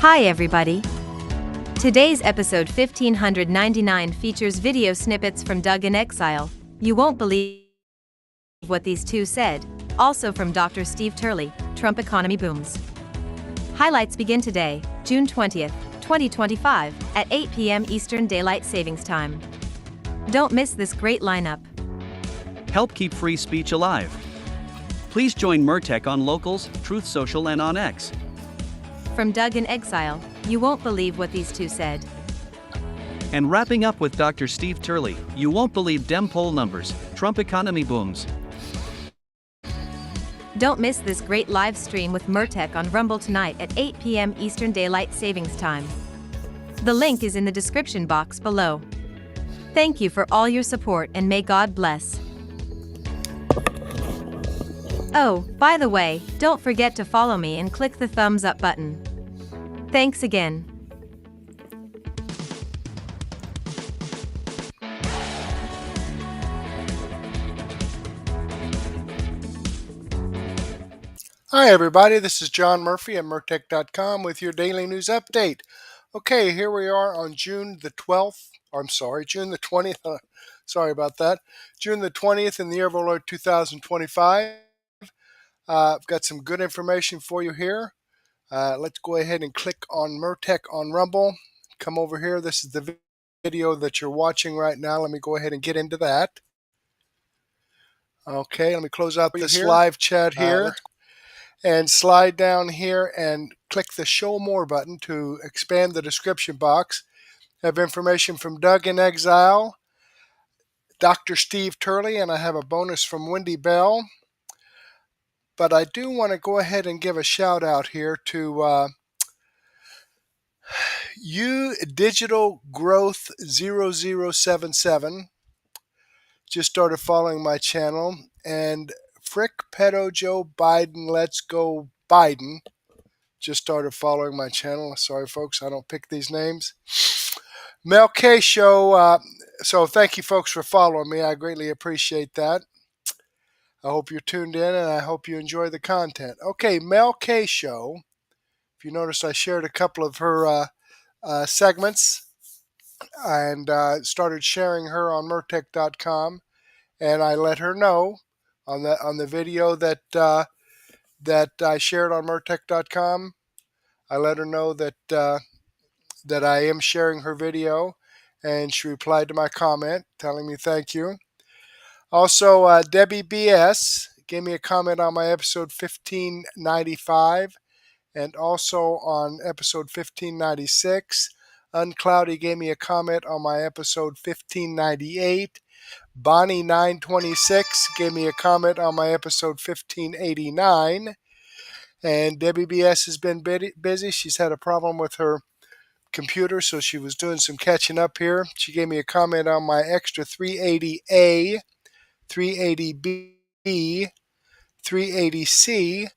Hi everybody! Today's episode 1599 features video snippets from In Exile. You won't believe what these two said. Also from Dr. Steve Turley, Trump Economy Booms. Highlights begin today, June 20th, 2025, at 8 p.m. Eastern Daylight Savings Time. Don't miss this great lineup. Help keep free speech alive. Please join Murtech on Locals, Truth Social and on X. From In Exile, you won't believe what these two said. And wrapping up with Dr. Steve Turley, you won't believe dem poll numbers, Trump economy booms. Don't miss this great live stream with Murtech on Rumble tonight at 8 p.m. Eastern Daylight Savings Time. The link is in the description box below. Thank you for all your support and may God bless. Oh, by the way, don't forget to follow me and click the thumbs up button. Thanks again. Hi everybody, this is John Murphy at Murtech.com with your daily news update. Okay, here we are on June the 20th, sorry about that. June the 20th in the year of our Lord 2025. I've got some good information for you here. Let's go ahead and click on Murtech on Rumble. Come over here. This is the video that you're watching right now. Let me go ahead and get into that. Okay, let me close out this live chat here and slide down here and click the Show More button to expand the description box. I have information from In Exile, Dr. Steve Turley, and I have a bonus from Wendy Bell. But I do want to go ahead and give a shout out here to you Digital Growth 0077. Just started following my channel. And Frick Pedo Joe Biden Let's Go Biden just started following my channel. Sorry folks, I don't pick these names. Mel K Show. So thank you folks for following me. I greatly appreciate that. I hope you're tuned in and I hope you enjoy the content. Okay, Mel K Show. If you notice, I shared a couple of her segments and started sharing her on Murtech.com, and I let her know on the video that I shared on Murtech.com. I let her know that that I am sharing her video, and she replied to my comment telling me thank you. Also, Debbie BS gave me a comment on my episode 1595 and also on episode 1596. Uncloudy gave me a comment on my episode 1598. Bonnie 926 gave me a comment on my episode 1589. And Debbie BS has been busy. She's had a problem with her computer, so she was doing some catching up here. She gave me a comment on my extra 380A, 380B, 380C,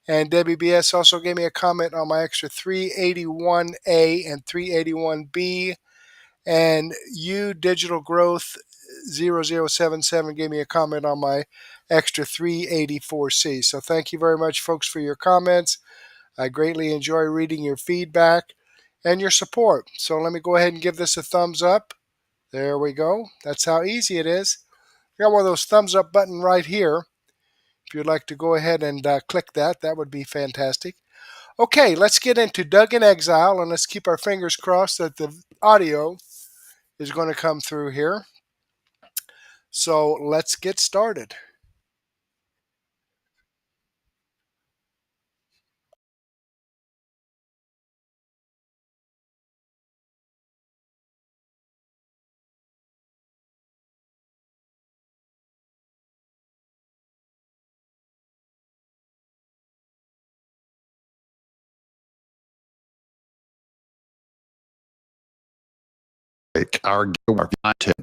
and Debbie BS also gave me a comment on my extra 381A and 381B, and you Digital Growth 0077 gave me a comment on my extra 384C. So thank you very much folks for your comments. I greatly enjoy reading your feedback and your support. So let me go ahead and give this a thumbs up. There we go. That's how easy it is. Got one of those thumbs up button right here. If you'd like to go ahead and click that, that would be fantastic. Okay, let's get into In Exile, and let's keep our fingers crossed that the audio is going to come through here. So let's get started. Our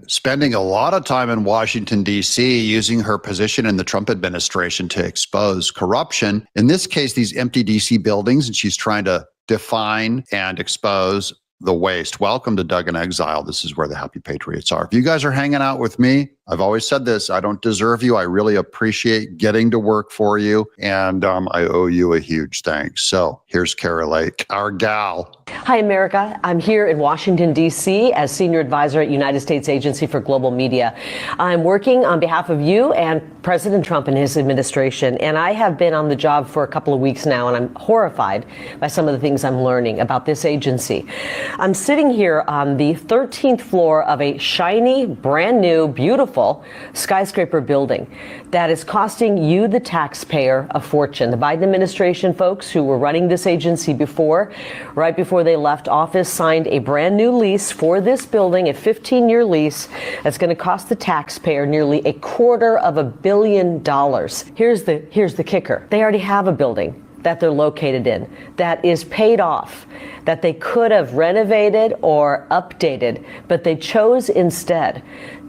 spending a lot of time in Washington, D.C., using her position in the Trump administration to expose corruption. In this case, these empty D.C. buildings, and she's trying to define and expose the waste. Welcome to In Exile. This is where the happy patriots are. If you guys are hanging out with me, I've always said this. I don't deserve you. I really appreciate getting to work for you. And I owe you a huge thanks. So here's Kory Lake, our gal. Hi, America. I'm here in Washington, D.C. as Senior Advisor at United States Agency for Global Media. I'm working on behalf of you and President Trump and his administration. And I have been on the job for a couple of weeks now, and I'm horrified by some of the things I'm learning about this agency. I'm sitting here on the 13th floor of a shiny, brand new, beautiful skyscraper building that is costing you, the taxpayer, a fortune. The Biden administration folks who were running this agency before, right before they left office, signed a brand new lease for this building, a 15-year lease that's going to cost the taxpayer nearly $250 million. Here's the kicker. They already have a building that they're located in that is paid off, that they could have renovated or updated, but they chose instead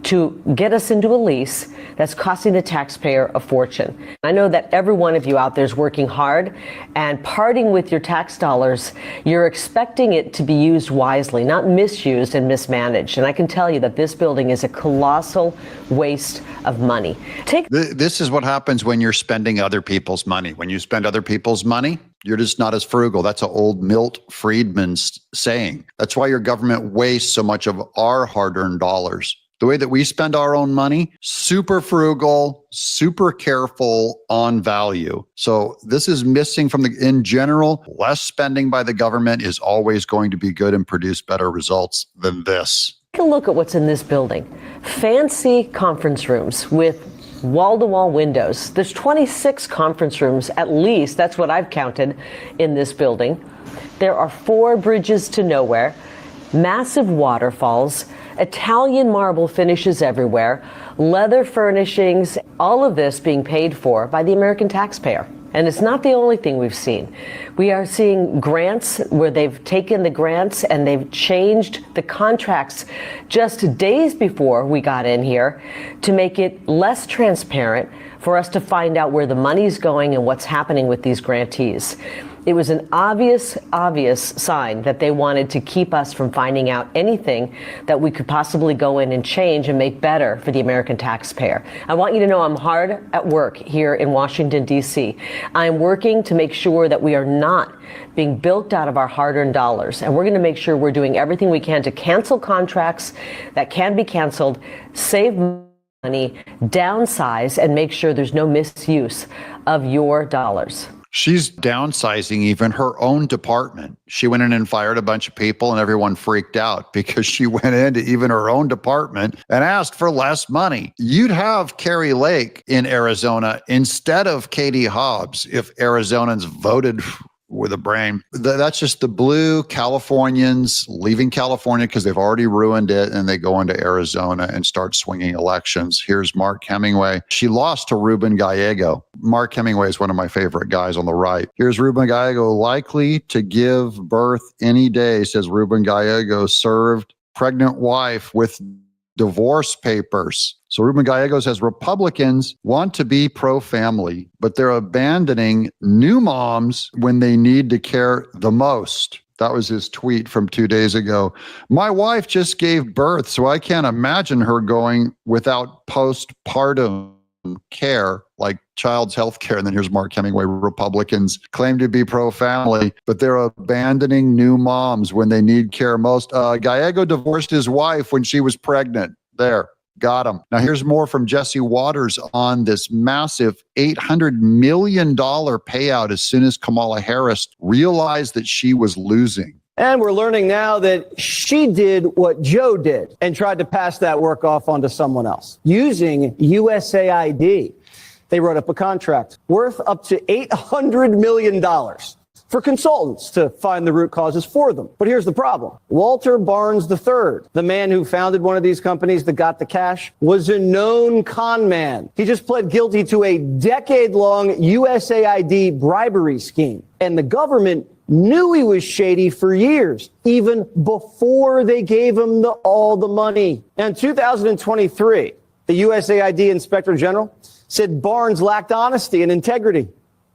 to get us into a lease that's costing the taxpayer a fortune. I know that every one of you out there is working hard and parting with your tax dollars. You're expecting it to be used wisely, not misused and mismanaged. And I can tell you that this building is a colossal waste of money. This is what happens when you're spending other people's money. When you spend other people's money, you're just not as frugal. That's an old Milt Friedman's saying. That's why your government wastes so much of our hard-earned dollars. The way that we spend our own money, super frugal, super careful on value. So this is missing from in general, less spending by the government is always going to be good and produce better results than this. Take a look at what's in this building. Fancy conference rooms with wall-to-wall windows. There's 26 conference rooms, at least. That's what I've counted in this building. There are 4 bridges to nowhere, massive waterfalls, Italian marble finishes everywhere, leather furnishings, all of this being paid for by the American taxpayer. And it's not the only thing we've seen. We are seeing grants where they've taken the grants and they've changed the contracts just days before we got in here to make it less transparent for us to find out where the money's going and what's happening with these grantees. It was an obvious sign that they wanted to keep us from finding out anything that we could possibly go in and change and make better for the American taxpayer. I want you to know I'm hard at work here in Washington, D.C. I'm working to make sure that we are not being bilked out of our hard-earned dollars. And we're going to make sure we're doing everything we can to cancel contracts that can be canceled, save money, downsize, and make sure there's no misuse of your dollars. She's downsizing even her own department. She went in and fired a bunch of people and everyone freaked out because she went into even her own department and asked for less money. You'd have Kory Lake in Arizona instead of Katie Hobbs if Arizonans voted with a brain. That's just the blue Californians leaving California because they've already ruined it, and they go into Arizona and start swinging elections. Here's Mark Hemingway. She lost to Ruben Gallego. Mark Hemingway is one of my favorite guys on the right. Here's Ruben Gallego, likely to give birth any day, says Ruben Gallego, served pregnant wife with divorce papers. So Ruben Gallego says Republicans want to be pro-family, but they're abandoning new moms when they need to care the most. That was his tweet from 2 days ago. My wife just gave birth, so I can't imagine her going without postpartum care, like child's health care. And then here's Mark Hemingway. Republicans claim to be pro-family, but they're abandoning new moms when they need care most. Gallego divorced his wife when she was pregnant. There. Got him. Now, here's more from Jesse Waters on this massive $800 million payout as soon as Kamala Harris realized that she was losing. And we're learning now that she did what Joe did and tried to pass that work off onto someone else using USAID. They wrote up a contract worth up to $800 million for consultants to find the root causes for them. But here's the problem. Walter Barnes III, the man who founded one of these companies that got the cash, was a known con man. He just pled guilty to a decade-long USAID bribery scheme. And the government knew he was shady for years, even before they gave him all the money. In 2023, the USAID Inspector General said Barnes lacked honesty and integrity.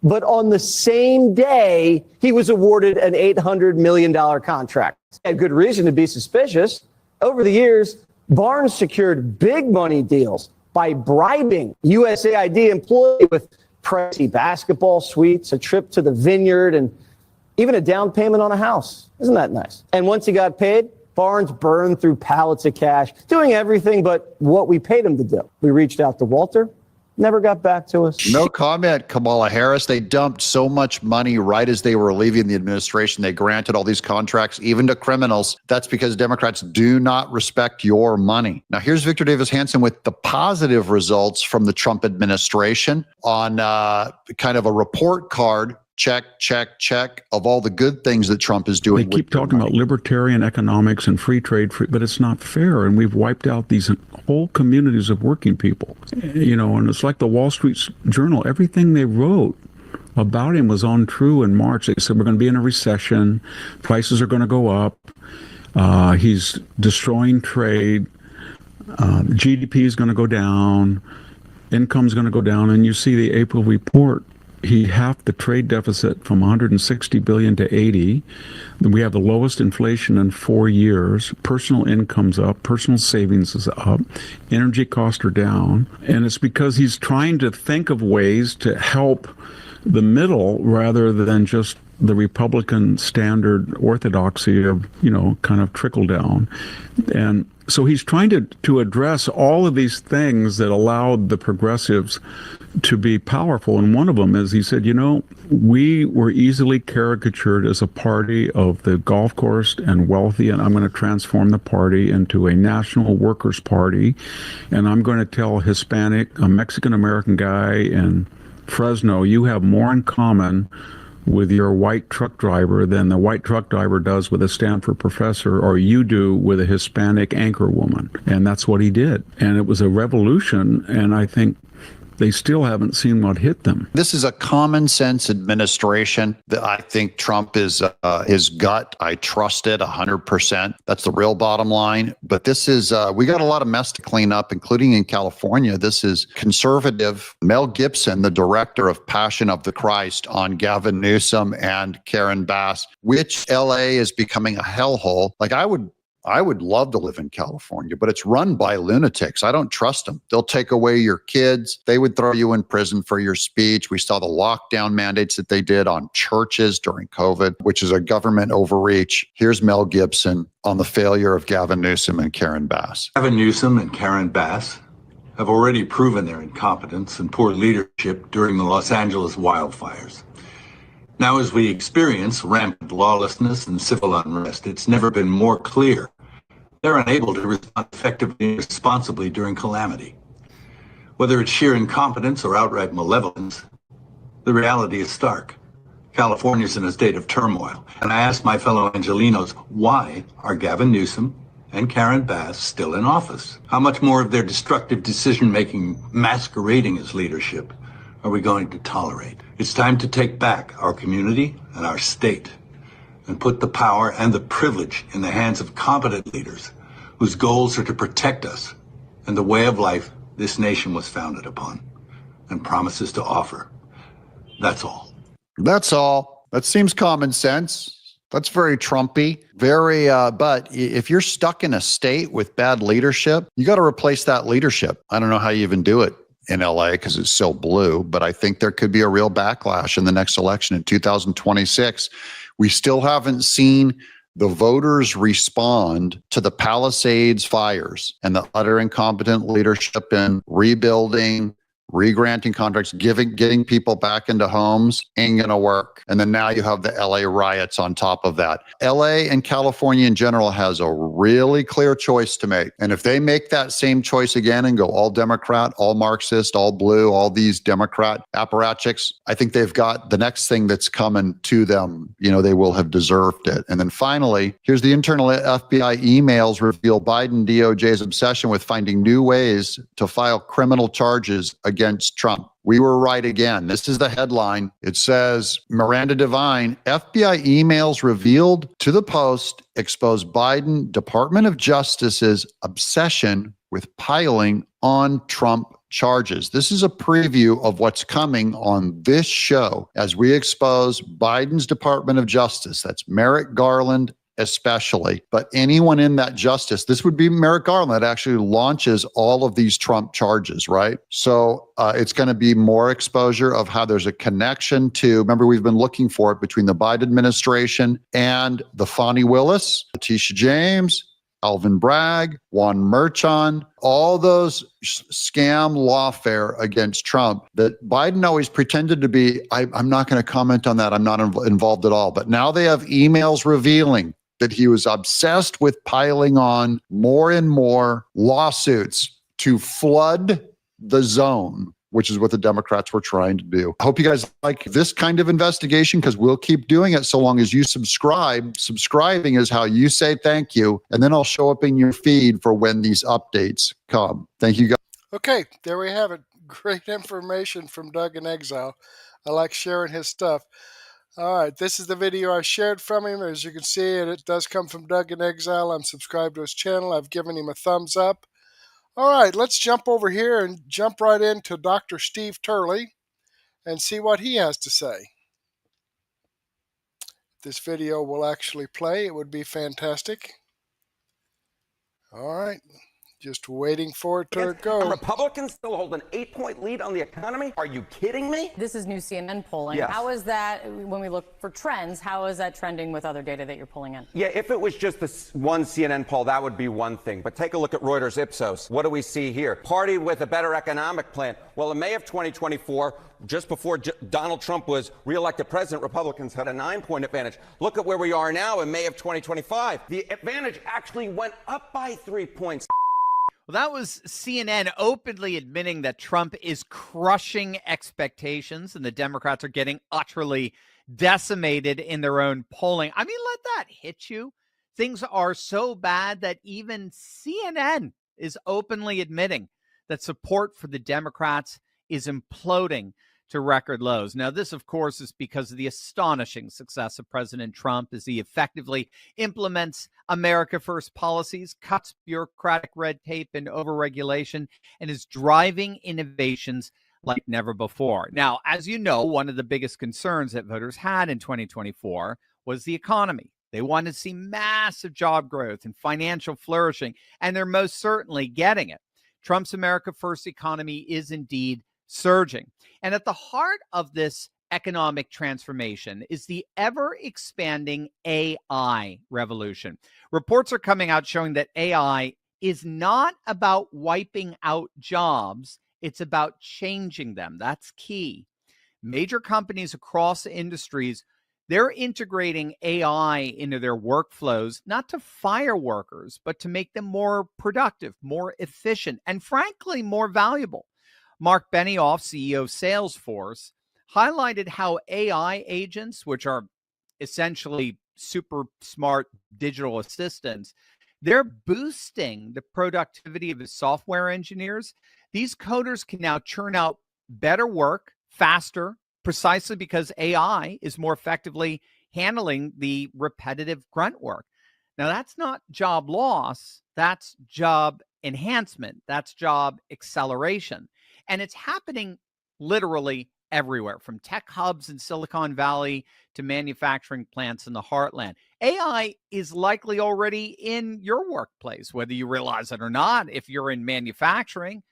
But on the same day, he was awarded an $800 million contract. He had good reason to be suspicious. Over the years, Barnes secured big money deals by bribing USAID employees with pricey basketball suites, a trip to the vineyard, and even a down payment on a house. Isn't that nice? And once he got paid, Barnes burned through pallets of cash, doing everything but what we paid him to do. We reached out to Walter, never got back to us. No comment, Kamala Harris. They dumped so much money right as they were leaving the administration. They granted all these contracts, even to criminals. That's because Democrats do not respect your money. Now, here's Victor Davis Hanson with the positive results from the Trump administration on kind of a report card. Check, check, check of all the good things that Trump is doing. They keep talking about libertarian economics and free trade, but it's not fair. And we've wiped out these whole communities of working people. You know, and it's like the Wall Street Journal. Everything they wrote about him was untrue in March. They said we're going to be in a recession. Prices are going to go up. He's destroying trade. GDP is going to go down. Income's going to go down. And you see the April report. He halved the trade deficit from 160 billion to 80. We have the lowest inflation in 4 years. Personal income's up. Personal savings is up. Energy costs are down. And it's because he's trying to think of ways to help the middle rather than just the Republican standard orthodoxy of, you know, kind of trickle down. And so he's trying to address all of these things that allowed the progressives to be powerful. And one of them is, he said, you know, we were easily caricatured as a party of the golf course and wealthy, and I'm going to transform the party into a national workers' party. And I'm going to tell a Mexican-American guy in Fresno, you have more in common with your white truck driver than the white truck driver does with a Stanford professor, or you do with a Hispanic anchor woman. And that's what he did. And it was a revolution, and I think they still haven't seen what hit them. This is a common sense administration that I think Trump is his gut. I trust it 100%. That's the real bottom line. But this is, we got a lot of mess to clean up, including in California. This is conservative Mel Gibson, the director of Passion of the Christ, on Gavin Newsom and Karen Bass, which LA is becoming a hellhole. Like I would love to live in California, but it's run by lunatics. I don't trust them. They'll take away your kids. They would throw you in prison for your speech. We saw the lockdown mandates that they did on churches during COVID, which is a government overreach. Here's Mel Gibson on the failure of Gavin Newsom and Karen Bass. Gavin Newsom and Karen Bass have already proven their incompetence and poor leadership during the Los Angeles wildfires. Now, as we experience rampant lawlessness and civil unrest, it's never been more clear they're unable to respond effectively and responsibly during calamity. Whether it's sheer incompetence or outright malevolence, the reality is stark. California's in a state of turmoil, and I ask my fellow Angelenos, why are Gavin Newsom and Karen Bass still in office? How much more of their destructive decision-making masquerading as leadership are we going to tolerate? It's time to take back our community and our state and put the power and the privilege in the hands of competent leaders whose goals are to protect us and the way of life this nation was founded upon and promises to offer. That's all. That's all. That seems common sense. That's very Trumpy. Very, but if you're stuck in a state with bad leadership, you got to replace that leadership. I don't know how you even do it in LA because it's so blue, but I think there could be a real backlash in the next election in 2026. We still haven't seen the voters respond to the Palisades fires and the utter incompetent leadership in rebuilding, re-granting contracts, getting people back into homes ain't going to work. And then now you have the LA riots on top of that. LA and California in general has a really clear choice to make. And if they make that same choice again and go all Democrat, all Marxist, all blue, all these Democrat apparatchiks, I think they've got the next thing that's coming to them. You know, they will have deserved it. And then finally, here's the internal FBI emails reveal Biden DOJ's obsession with finding new ways to file criminal charges against Trump. We were right again. This is the headline. It says, Miranda Devine, FBI emails revealed to the Post expose Biden Department of Justice's obsession with piling on Trump charges. This is a preview of what's coming on this show as we expose Biden's Department of Justice. That's Merrick Garland especially, but anyone in that justice, this would be Merrick Garland that actually launches all of these Trump charges, right? So it's going to be more exposure of how there's a connection to, remember, we've been looking for it between the Biden administration and the Fonnie Willis, Letitia James, Alvin Bragg, Juan Merchan, all those scam lawfare against Trump that Biden always pretended to be, I'm not going to comment on that. I'm not involved at all. But now they have emails revealing that he was obsessed with piling on more and more lawsuits to flood the zone, which is what the Democrats were trying to do. I hope you guys like this kind of investigation, because we'll keep doing it so long as you subscribe. Subscribing is how you say thank you, and then I'll show up in your feed for when these updates come. Thank you, guys. Okay, there we have it. Great information from Doug in Exile. I like sharing his stuff. All right, this is the video I shared from him. As you can see, it does come from Doug in Exile. I'm subscribed to his channel. I've given him a thumbs up. All right, let's jump over here and jump right into Dr. Steve Turley and see what he has to say. This video will actually play. It would be fantastic. All right. Just waiting for it to go. Republicans still hold an 8-point lead on the economy? Are you kidding me? This is new CNN polling. Yes. How is that, when we look for trends, how is that trending with other data that you're pulling in? Yeah, if it was just this one CNN poll, that would be one thing. But take a look at Reuters Ipsos. What do we see here? Party with a better economic plan. Well, in May of 2024, just before Donald Trump was reelected president, Republicans had a 9-point advantage. Look at where we are now in May of 2025. The advantage actually went up by 3 points. Well, that was CNN openly admitting that Trump is crushing expectations and the Democrats are getting utterly decimated in their own polling. I mean, let that hit you. Things are so bad that even CNN is openly admitting that support for the Democrats is imploding to record lows. Now, this, of course, is because of the astonishing success of President Trump as he effectively implements America First policies, cuts bureaucratic red tape and overregulation, and is driving innovations like never before. Now, as you know, one of the biggest concerns that voters had in 2024 was the economy. They wanted to see massive job growth and financial flourishing, and they're most certainly getting it. Trump's America First economy is indeed surging. And at the heart of this economic transformation is the ever-expanding AI revolution. Reports are coming out showing that AI is not about wiping out jobs, it's about changing them. That's key. Major companies across industries, they're integrating AI into their workflows, not to fire workers, but to make them more productive, more efficient, and frankly, more valuable. Mark Benioff, CEO of Salesforce, highlighted how AI agents, which are essentially super smart digital assistants, they're boosting the productivity of the software engineers. These coders can now churn out better work faster, precisely because AI is more effectively handling the repetitive grunt work. Now, that's not job loss, that's job enhancement, that's job acceleration. And it's happening literally everywhere, from tech hubs in Silicon Valley to manufacturing plants in the heartland. AI is likely already in your workplace, whether you realize it or not. If you're in manufacturing,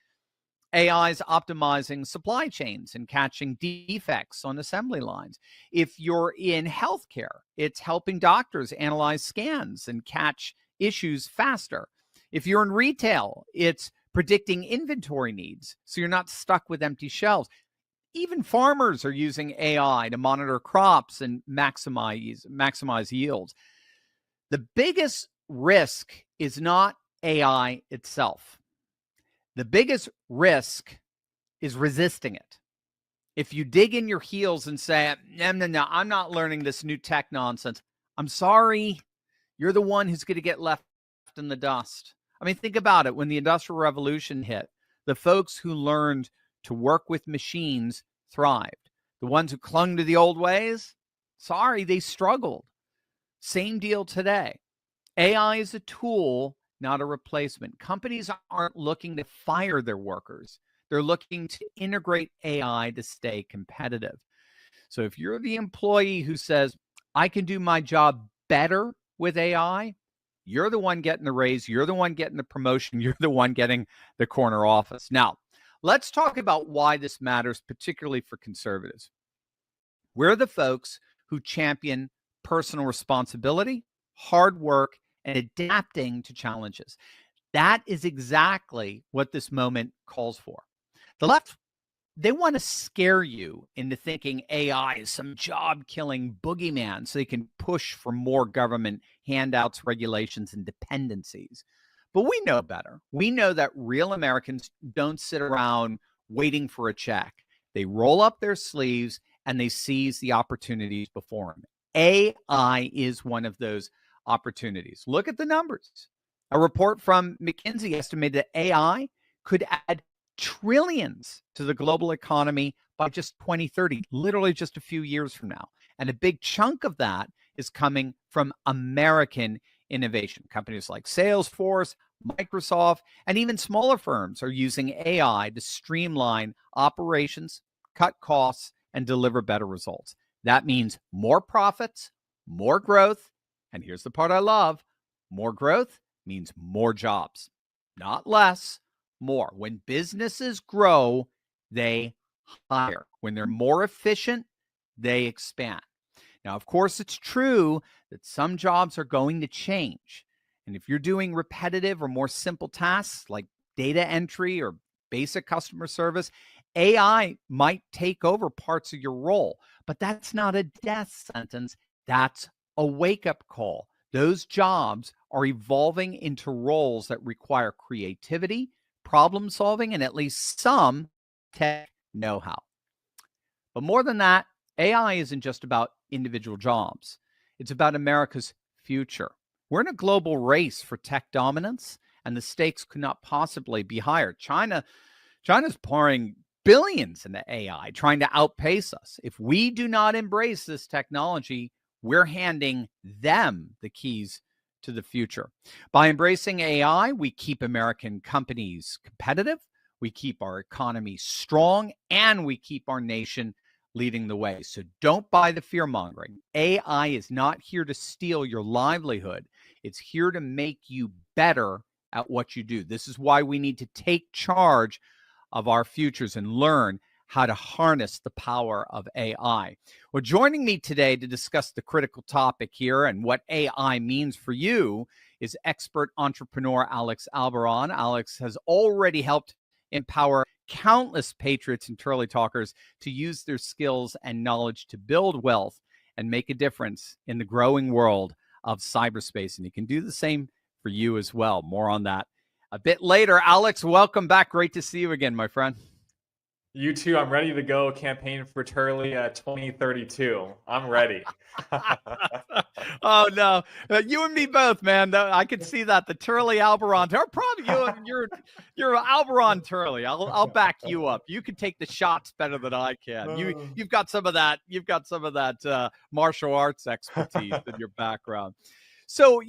AI is optimizing supply chains and catching defects on assembly lines. If you're in healthcare, it's helping doctors analyze scans and catch issues faster. If you're in retail, it's predicting inventory needs, so you're not stuck with empty shelves. Even farmers are using AI to monitor crops and maximize yields. The biggest risk is not AI itself. The biggest risk is resisting it. If you dig in your heels and say, no, I'm not learning this new tech nonsense, I'm sorry, you're the one who's going to get left in the dust. I mean, think about it. When the Industrial Revolution hit, the folks who learned to work with machines thrived. The ones who clung to the old ways, sorry, they struggled. Same deal today. AI is a tool, not a replacement. Companies aren't looking to fire their workers. They're looking to integrate AI to stay competitive. So if you're the employee who says, I can do my job better with AI, you're the one getting the raise, you're the one getting the promotion, you're the one getting the corner office. Now, let's talk about why this matters, particularly for conservatives. We're the folks who champion personal responsibility, hard work, and adapting to challenges. That is exactly what this moment calls for. The left, they want to scare you into thinking AI is some job-killing boogeyman so they can push for more government handouts, regulations, and dependencies. But we know better. We know that real Americans don't sit around waiting for a check. They roll up their sleeves and they seize the opportunities before them. AI is one of those opportunities. Look at the numbers. A report from McKinsey estimated that AI could add trillions to the global economy by just 2030, literally just a few years from now. And a big chunk of that is coming from American innovation. Companies like Salesforce, Microsoft, and even smaller firms are using AI to streamline operations, cut costs, and deliver better results. That means more profits, more growth, and here's the part I love, more growth means more jobs, not less, more. When businesses grow, they hire. When they're more efficient, they expand. Now, of course, it's true that some jobs are going to change. And if you're doing repetitive or more simple tasks like data entry or basic customer service, AI might take over parts of your role. But that's not a death sentence. That's a wake-up call. Those jobs are evolving into roles that require creativity, problem solving, and at least some tech know-how. But more than that, AI isn't just about individual jobs. It's about America's future. We're in a global race for tech dominance, and the stakes could not possibly be higher. China's pouring billions into AI, trying to outpace us. If we do not embrace this technology, we're handing them the keys to the future. By embracing AI, we keep American companies competitive, we keep our economy strong, and we keep our nation leading the way. So don't buy the fear-mongering. AI is not here to steal your livelihood. It's here to make you better at what you do. This is why we need to take charge of our futures and learn how to harness the power of AI. Well, joining me today to discuss the critical topic here and what AI means for you is expert entrepreneur Alex Albaron. Alex has already helped empower countless patriots and Turley talkers to use their skills and knowledge to build wealth and make a difference in the growing world of cyberspace. And he can do the same for you as well. More on that a bit later. Alex, welcome back. Great to see you again, my friend. You too. I'm ready to go campaign for Turley 2032. I'm ready. Oh, no. You and me both, man. I could see that. The Turley Albaron. Probably you're Albaron Turley. I'll back you up. You can take the shots better than I can. You've got some of that. You've got some of that martial arts expertise in your background. So,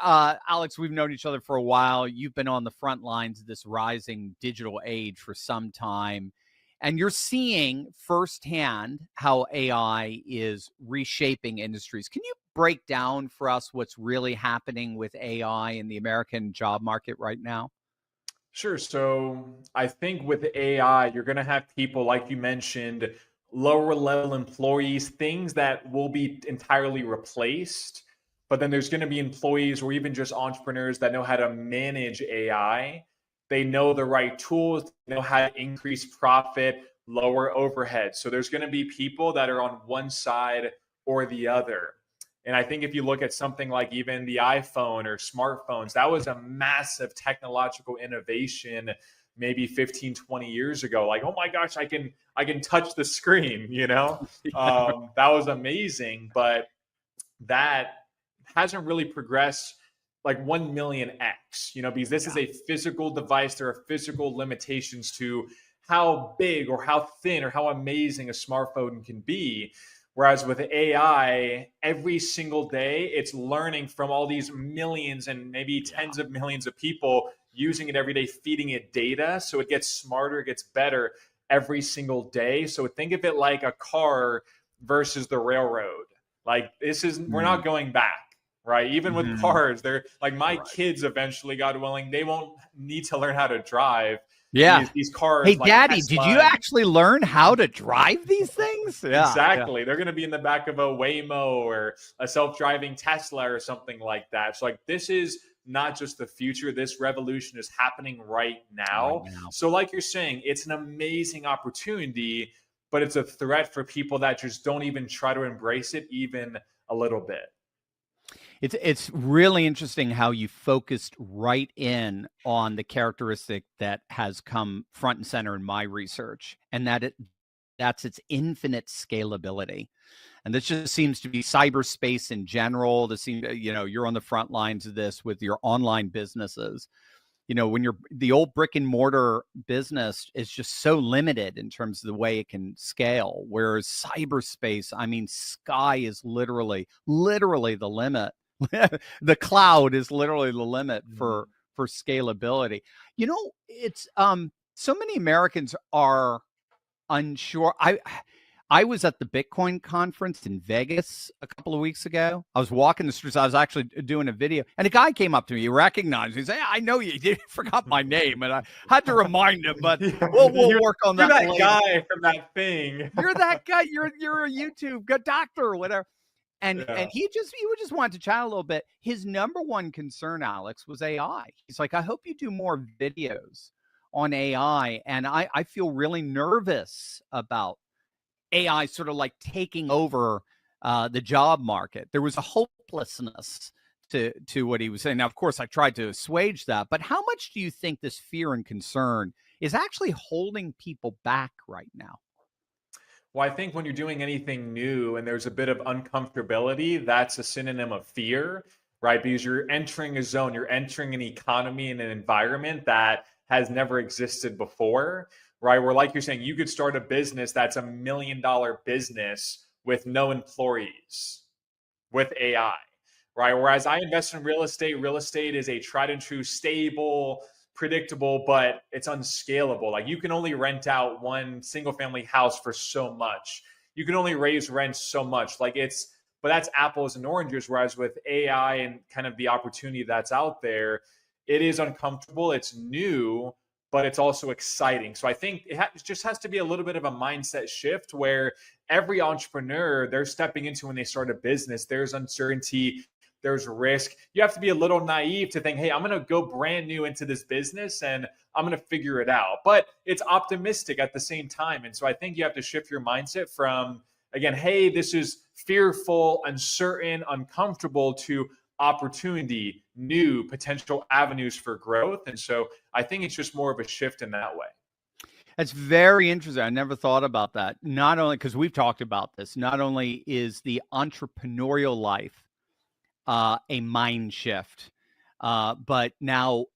Alex, we've known each other for a while. You've been on the front lines of this rising digital age for some time. And you're seeing firsthand how AI is reshaping industries. Can you break down for us what's really happening with AI in the American job market right now? Sure. So I think with AI, you're going to have people, like you mentioned, lower level employees, things that will be entirely replaced. But then there's going to be employees or even just entrepreneurs that know how to manage AI. They know the right tools, they know how to increase profit, lower overhead. So there's going to be people that are on one side or the other. And I think if you look at something like even the iPhone or smartphones, that was a massive technological innovation maybe 15, 20 years ago. Like, oh my gosh, I can touch the screen, that was amazing. But that hasn't really progressed like 1 million X, because this is a physical device. There are physical limitations to how big or how thin or how amazing a smartphone can be. Whereas with AI, every single day, it's learning from all these millions and maybe tens of millions of people using it every day, feeding it data. So it gets smarter, it gets better every single day. So think of it like a car versus the railroad. Like we're not going back. right? Even with cars, they're like my kids eventually, God willing, they won't need to learn how to drive. Yeah. These cars. Hey, like Daddy, Tesla, did you actually learn how to drive these things? Yeah. Exactly. They're going to be in the back of a Waymo or a self-driving Tesla or something like that. So like this is not just the future. This revolution is happening right now. So like you're saying, it's an amazing opportunity, but it's a threat for people that just don't even try to embrace it even a little bit. It's really interesting how you focused right in on the characteristic that has come front and center in my research, and that's its infinite scalability. And this just seems to be cyberspace in general. This seems, you're on the front lines of this with your online businesses. When the old brick and mortar business is just so limited in terms of the way it can scale, whereas cyberspace, I mean, sky is literally the limit. The cloud is literally the limit for scalability. It's so many Americans are unsure. I was at the Bitcoin conference in Vegas a couple of weeks ago. I was walking the streets. I was actually doing a video, and a guy came up to me. He recognized me. He said, "I know you." He forgot my name, and I had to remind him. But we'll work on that. You're that guy from that thing. You're that guy. You're a YouTube doctor or whatever. And he just wanted to chat a little bit. His number one concern, Alex, was AI. He's like, I hope you do more videos on AI. And I feel really nervous about AI sort of like taking over the job market. There was a hopelessness to what he was saying. Now, of course, I tried to assuage that. But how much do you think this fear and concern is actually holding people back right now? Well, I think when you're doing anything new and there's a bit of uncomfortability, that's a synonym of fear, right? Because you're entering a zone, you're entering an economy and an environment that has never existed before, right? Where, like you're saying, you could start a business that's $1 million business with no employees with AI, right? Whereas I invest in real estate is a tried and true, stable, predictable, but it's unscalable. Like you can only rent out one single family house for so much. You can only raise rents so much. But that's apples and oranges. Whereas with AI and kind of the opportunity that's out there, it is uncomfortable. It's new, but it's also exciting. So I think it just has to be a little bit of a mindset shift where every entrepreneur, they're stepping into when they start a business, there's uncertainty, there's risk. You have to be a little naive to think, hey, I'm going to go brand new into this business and I'm going to figure it out. But it's optimistic at the same time. And so I think you have to shift your mindset from, again, hey, this is fearful, uncertain, uncomfortable, to opportunity, new potential avenues for growth. And so I think it's just more of a shift in that way. That's very interesting. I never thought about that. Not only because we've talked about this, not only is the entrepreneurial life a mind shift, but now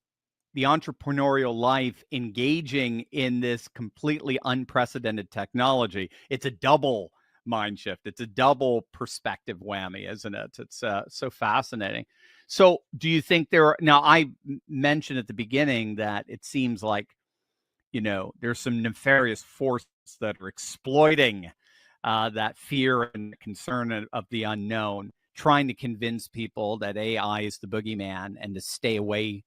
the entrepreneurial life engaging in this completely unprecedented technology, it's a double mind shift. It's a double perspective whammy, isn't it? It's so fascinating. So do you think now I mentioned at the beginning that it seems like, there's some nefarious forces that are exploiting that fear and concern of the unknown, trying to convince people that AI is the boogeyman and to stay away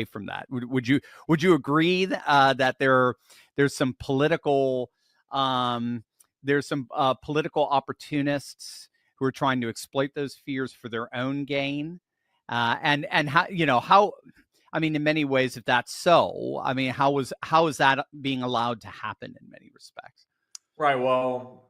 from that. Would you agree that there's some political political opportunists who are trying to exploit those fears for their own gain? And how I mean, in many ways, if that's so, I mean, how is that being allowed to happen in many respects? Right. Well,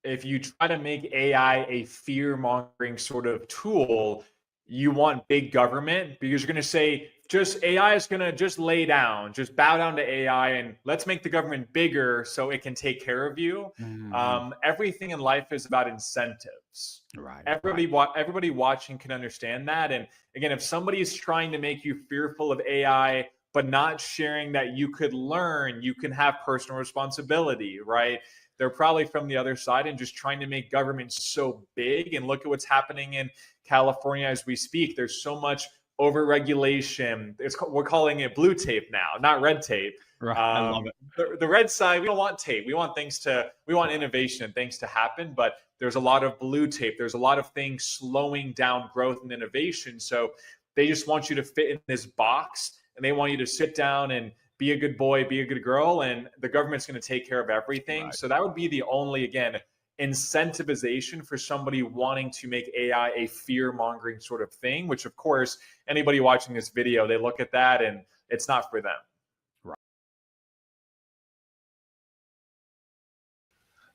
if you try to make AI a fear-mongering sort of tool, you want big government, because you're going to say, just AI is going to just lay down, just bow down to AI, and let's make the government bigger so it can take care of you. Mm-hmm. Everything in life is about incentives. Right. Everybody watching can understand that. And again, if somebody is trying to make you fearful of AI, but not sharing that you could learn, you can have personal responsibility, right? They're probably from the other side and just trying to make government so big. And look at what's happening in California as we speak. There's so much overregulation. We're calling it blue tape now, not red tape. Right. I love it. The red side, we don't want tape. We want innovation and things to happen. But There's a lot of blue tape. There's a lot of things slowing down growth and innovation. So they just want you to fit in this box, and they want you to sit down and be a good boy, be a good girl, and the government's going to take care of everything. Right. So that would be the only, again, incentivization for somebody wanting to make AI a fear-mongering sort of thing, which, of course, anybody watching this video, they look at that and it's not for them. Right.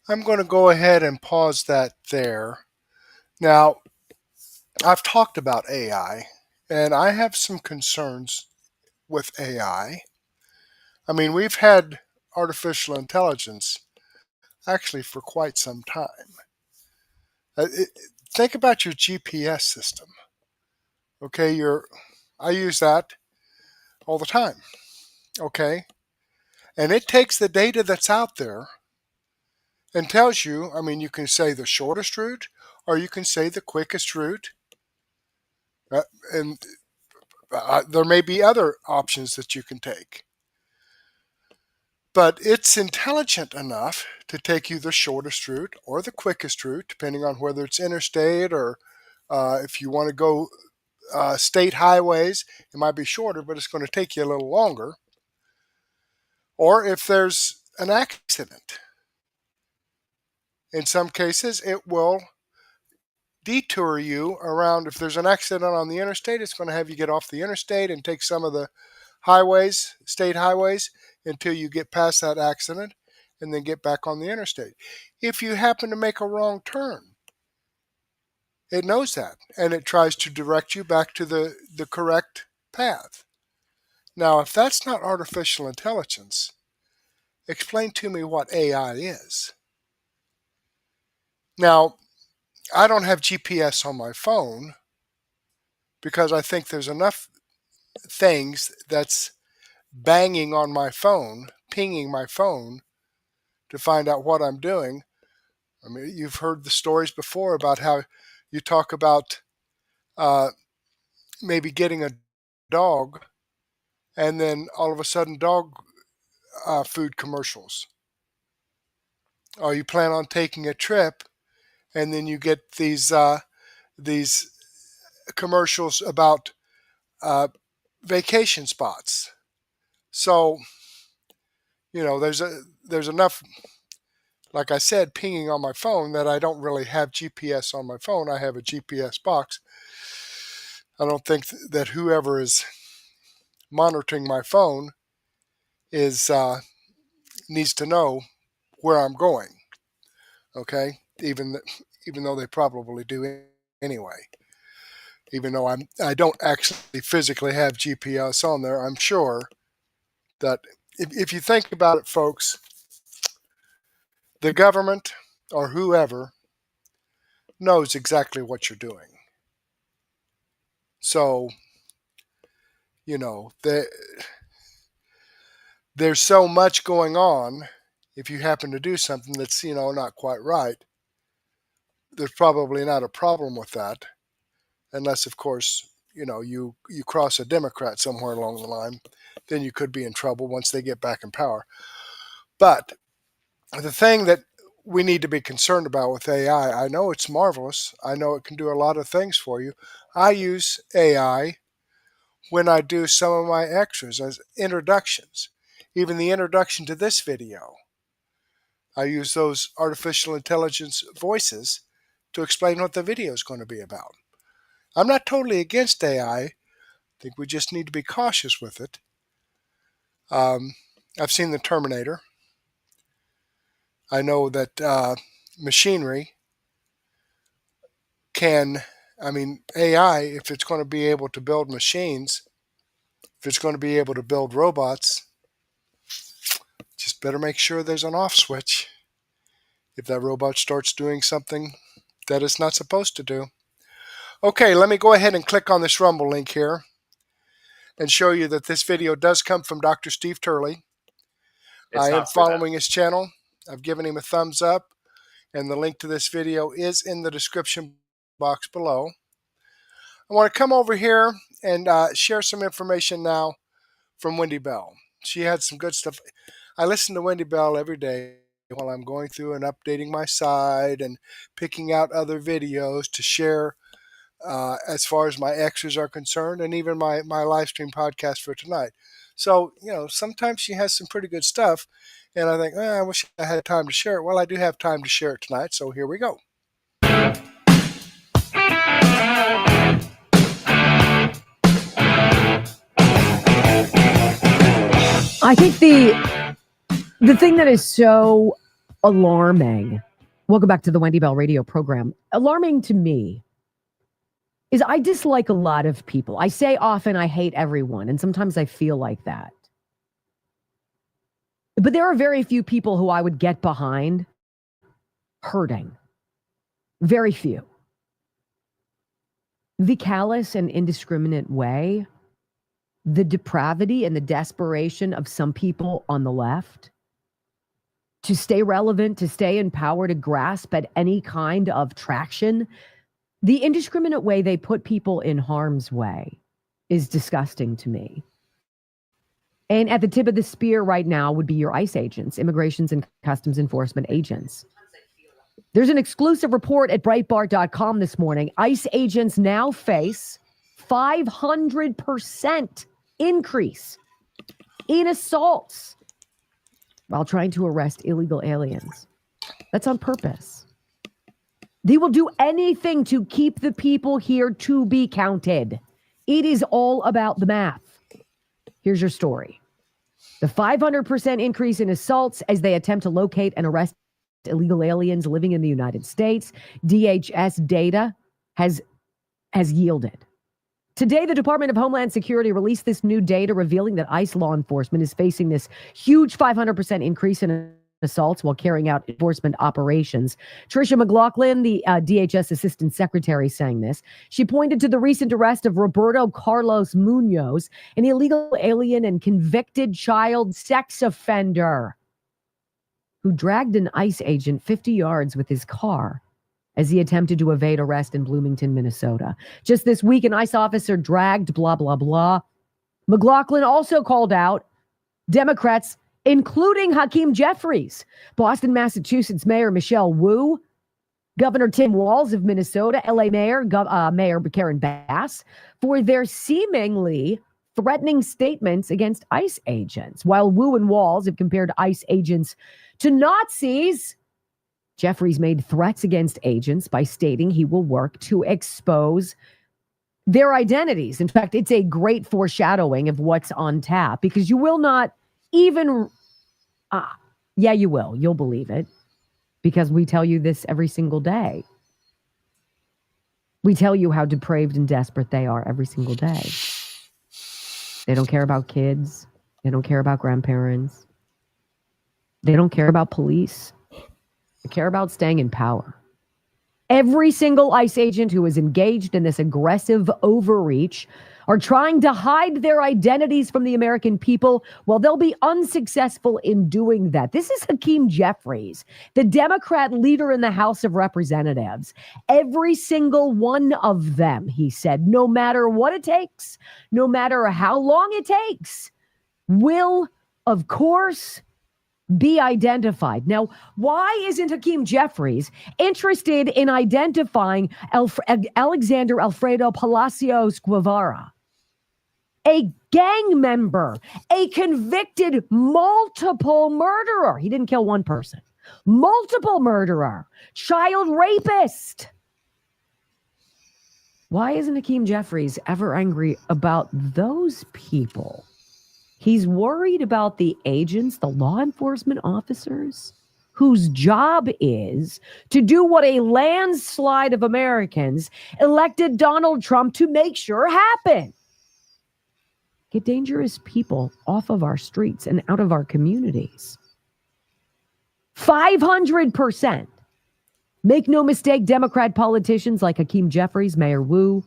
I'm going to go ahead and pause that there. Now, I've talked about AI, and I have some concerns with AI. I mean, we've had artificial intelligence actually for quite some time. Think about your GPS system. Okay, I use that all the time. Okay, and it takes the data that's out there and tells you, I mean, you can say the shortest route or you can say the quickest route. And there may be other options that you can take. But it's intelligent enough to take you the shortest route or the quickest route, depending on whether it's interstate or if you want to go state highways, it might be shorter, but it's going to take you a little longer. Or if there's an accident. In some cases, it will detour you around. If there's an accident on the interstate, it's going to have you get off the interstate and take some of the highways, state highways, until you get past that accident and then get back on the interstate. If you happen to make a wrong turn, it knows that and it tries to direct you back to the correct path. Now, if that's not artificial intelligence, explain to me what AI is. Now, I don't have GPS on my phone because I think there's enough things that's banging on my phone, pinging my phone to find out what I'm doing. I mean, you've heard the stories before about how you talk about maybe getting a dog and then all of a sudden dog food commercials. Or you plan on taking a trip and then you get these commercials about vacation spots. So, there's enough, like I said, pinging on my phone that I don't really have GPS on my phone. I have a GPS box. I don't think that whoever is monitoring my phone is needs to know where I'm going. Okay, even though they probably do anyway. Even though I don't actually physically have GPS on there, I'm sure that if you think about it, folks, the government or whoever knows exactly what you're doing. So, there's so much going on. If you happen to do something that's, not quite right, there's probably not a problem with that. Unless, of course, you cross a Democrat somewhere along the line, then you could be in trouble once they get back in power. But the thing that we need to be concerned about with AI, I know it's marvelous. I know it can do a lot of things for you. I use AI when I do some of my extras as introductions. Even the introduction to this video, I use those artificial intelligence voices to explain what the video is going to be about. I'm not totally against AI. I think we just need to be cautious with it. I've seen the Terminator. I know that machinery AI, if it's going to be able to build machines, if it's going to be able to build robots, just better make sure there's an off switch if that robot starts doing something that it's not supposed to do. Okay, let me go ahead and click on this Rumble link here and show you that this video does come from Dr. Steve Turley. I am following his channel. I've given him a thumbs up, and the link to this video is in the description box below. I want to come over here and share some information now from Wendy Bell. She had some good stuff. I listen to Wendy Bell every day, while I'm going through and updating my site and picking out other videos to share as far as my extras are concerned, and even my live stream podcast for tonight. So, sometimes she has some pretty good stuff, and I think, I wish I had time to share it. Well, I do have time to share it tonight, so here we go. I think the thing that is so alarming, welcome back to the Wendy Bell radio program, alarming to me is I dislike a lot of people. I say often I hate everyone, and sometimes I feel like that. But there are very few people who I would get behind hurting. Very few. The callous and indiscriminate way, the depravity and the desperation of some people on the left to stay relevant, to stay in power, to grasp at any kind of traction, the indiscriminate way they put people in harm's way is disgusting to me. And at the tip of the spear right now would be your ICE agents, Immigrations and Customs Enforcement agents. There's an exclusive report at Breitbart.com this morning. ICE agents now face 500% increase in assaults while trying to arrest illegal aliens. That's on purpose. They will do anything to keep the people here to be counted. It is all about the math. Here's your story. The 500% increase in assaults as they attempt to locate and arrest illegal aliens living in the United States, DHS data has yielded. Today, the Department of Homeland Security released this new data revealing that ICE law enforcement is facing this huge 500% increase in assaults while carrying out enforcement operations. Tricia McLaughlin, the DHS Assistant Secretary, saying this. She pointed to the recent arrest of Roberto Carlos Munoz, an illegal alien and convicted child sex offender who dragged an ICE agent 50 yards with his car as he attempted to evade arrest in Bloomington, Minnesota. Just this week, an ICE officer dragged blah, blah, blah. McLaughlin also called out Democrats, including Hakeem Jeffries, Boston, Massachusetts Mayor Michelle Wu, Governor Tim Walz of Minnesota, LA Mayor Mayor Karen Bass, for their seemingly threatening statements against ICE agents. While Wu and Walz have compared ICE agents to Nazis, Jeffries made threats against agents by stating he will work to expose their identities. In fact, it's a great foreshadowing of what's on tap, because you will not even, yeah, you will. You'll believe it, because we tell you this every single day. We tell you how depraved and desperate they are every single day. They don't care about kids. They don't care about grandparents. They don't care about police. They care about staying in power. Every single ICE agent who is engaged in this aggressive overreach are trying to hide their identities from the American people. Well, they'll be unsuccessful in doing that. This is Hakeem Jeffries, the Democrat leader in the House of Representatives. Every single one of them, he said, no matter what it takes, no matter how long it takes, will, of course, be identified. Now, why isn't Hakeem Jeffries interested in identifying Alexander Alfredo Palacios Guevara, a gang member, a convicted multiple murderer? He didn't kill one person. Multiple murderer, child rapist. Why isn't Hakeem Jeffries ever angry about those people? He's worried about the agents, the law enforcement officers, whose job is to do what a landslide of Americans elected Donald Trump to make sure happen. Get dangerous people off of our streets and out of our communities. 500%. Make no mistake, Democrat politicians like Hakeem Jeffries, Mayor Wu,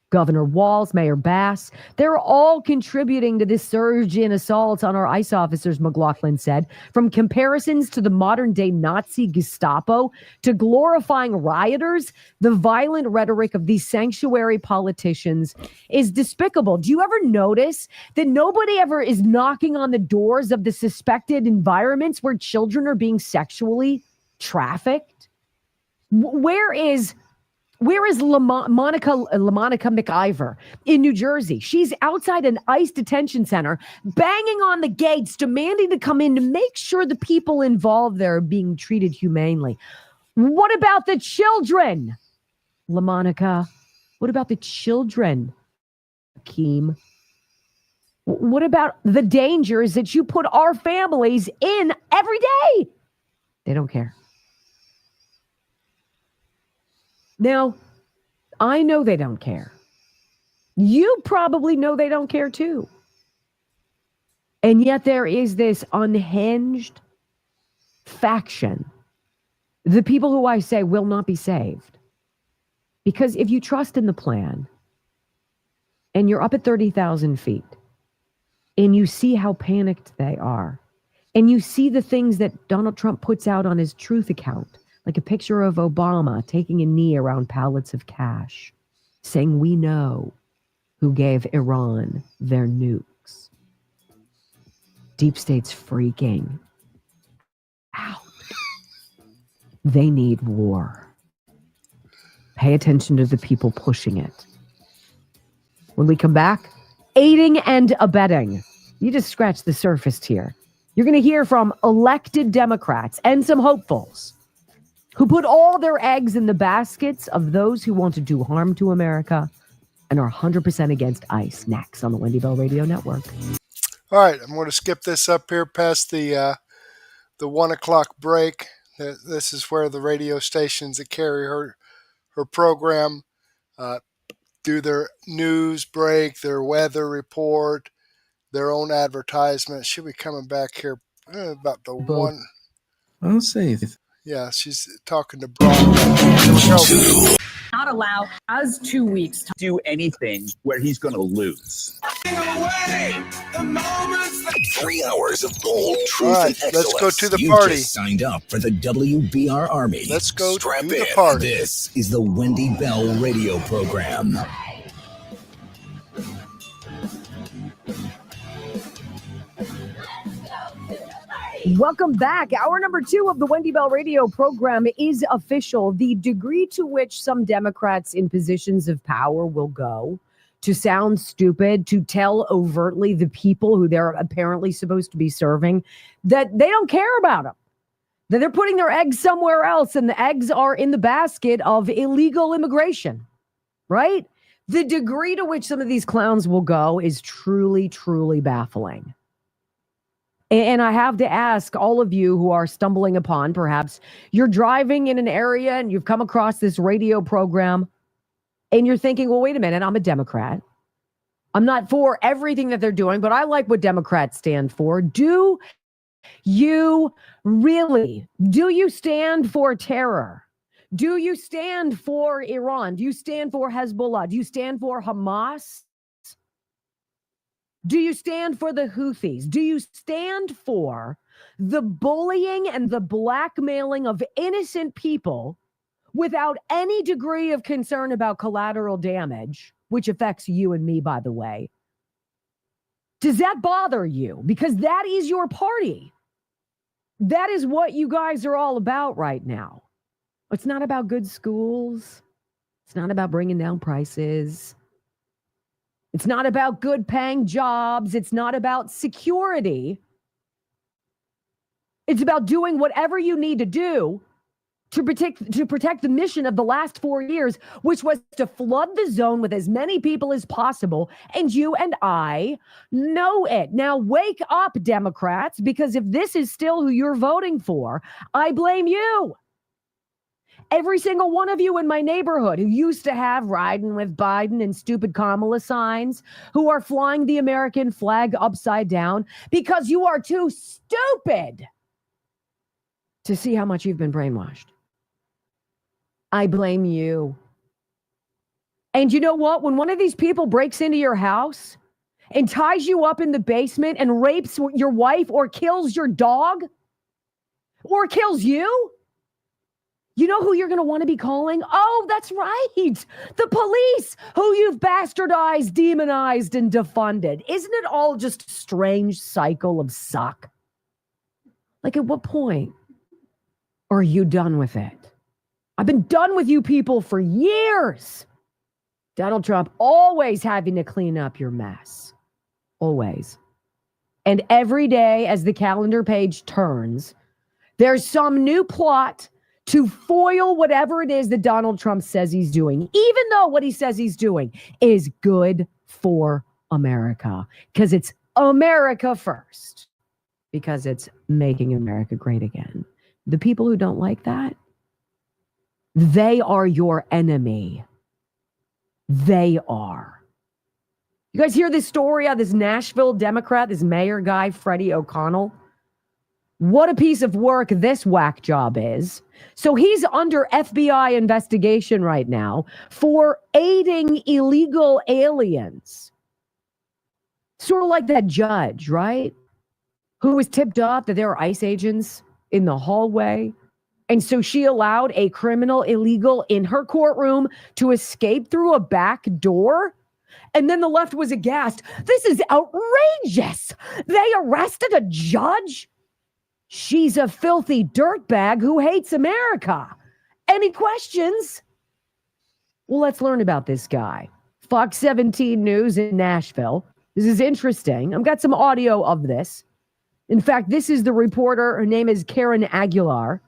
Governor Walz, Mayor Bass, they're all contributing to this surge in assaults on our ICE officers, McLaughlin said. From comparisons to the modern-day Nazi Gestapo to glorifying rioters, the violent rhetoric of these sanctuary politicians is despicable. Do you ever notice that nobody ever is knocking on the doors of the suspected environments where children are being sexually trafficked? Where is Monica McIver in New Jersey? She's outside an ICE detention center, banging on the gates, demanding to come in to make sure the people involved there are being treated humanely. What about the children, LaMonica? What about the children, Akeem? What about the dangers that you put our families in every day? They don't care. Now, I know they don't care. You probably know they don't care too. And yet there is this unhinged faction, the people who I say will not be saved. Because if you trust in the plan and you're up at 30,000 feet and you see how panicked they are and you see the things that Donald Trump puts out on his Truth account, like a picture of Obama taking a knee around pallets of cash, saying, we know who gave Iran their nukes. Deep State's freaking out. They need war. Pay attention to the people pushing it. When we come back, aiding and abetting. You just scratched the surface here. You're going to hear from elected Democrats and some hopefuls who put all their eggs in the baskets of those who want to do harm to America and are 100% against ICE. Next on the Wendy Bell Radio Network. All right, I'm going to skip this up here past the 1 o'clock break. This is where the radio stations that carry her program do their news break, their weather report, their own advertisement. She'll be coming back here about the one. I don't say anything. Yeah, she's talking to Brock. Not allow us 2 weeks to do anything where he's going to lose. 3 hours of gold, truth, right, and excellence. let's go to the You party. Just signed up for the WBR Army. Let's go Strap to the in. party. This is the Wendy Bell Radio Program. Welcome back. Hour number 2 of the Wendy Bell Radio program is official. The degree to which some Democrats in positions of power will go to sound stupid, to tell overtly the people who they're apparently supposed to be serving that they don't care about them, that they're putting their eggs somewhere else, and the eggs are in the basket of illegal immigration, right? The degree to which some of these clowns will go is truly, truly baffling. And I have to ask all of you who are stumbling upon, perhaps you're driving in an area and you've come across this radio program and you're thinking, well, wait a minute, I'm a Democrat. I'm not for everything that they're doing, but I like what Democrats stand for. Do you really? Do you stand for terror? Do you stand for Iran? Do you stand for Hezbollah? Do you stand for Hamas? Do you stand for the Houthis? Do you stand for the bullying and the blackmailing of innocent people without any degree of concern about collateral damage, which affects you and me, by the way? Does that bother you? Because that is your party. That is what you guys are all about right now. It's not about good schools. It's not about bringing down prices. It's not about good paying jobs. It's not about security. It's about doing whatever you need to do to protect the mission of the last 4 years, which was to flood the zone with as many people as possible. And you and I know it. Now wake up, Democrats, because if this is still who you're voting for, I blame you. Every single one of you in my neighborhood who used to have riding with Biden and stupid Kamala signs, who are flying the American flag upside down because you are too stupid to see how much you've been brainwashed. I blame you. And you know what? When one of these people breaks into your house and ties you up in the basement and rapes your wife or kills your dog or kills you, you know who you're going to want to be calling? Oh, that's right. The police, who you've bastardized, demonized, and defunded. Isn't it all just a strange cycle of suck? Like, at what point are you done with it? I've been done with you people for years. Donald Trump always having to clean up your mess. Always. And every day as the calendar page turns, there's some new plot to foil whatever it is that Donald Trump says he's doing, even though what he says he's doing is good for America, because it's America first, because it's making America great again. The people who don't like that, they are your enemy. They are. You guys hear this story of this Nashville Democrat, this mayor guy, Freddie O'Connell? What a piece of work this whack job is. So he's under FBI investigation right now for aiding illegal aliens. Sort of like that judge, right? Who was tipped off that there were ICE agents in the hallway. And so she allowed a criminal illegal in her courtroom to escape through a back door. And then the left was aghast. This is outrageous. They arrested a judge? She's a filthy dirtbag who hates America. Any questions? Well, let's learn about this guy. Fox 17 News in Nashville. This is interesting. I've got some audio of this. In fact, this is the reporter. Her name is Karen Aguilar.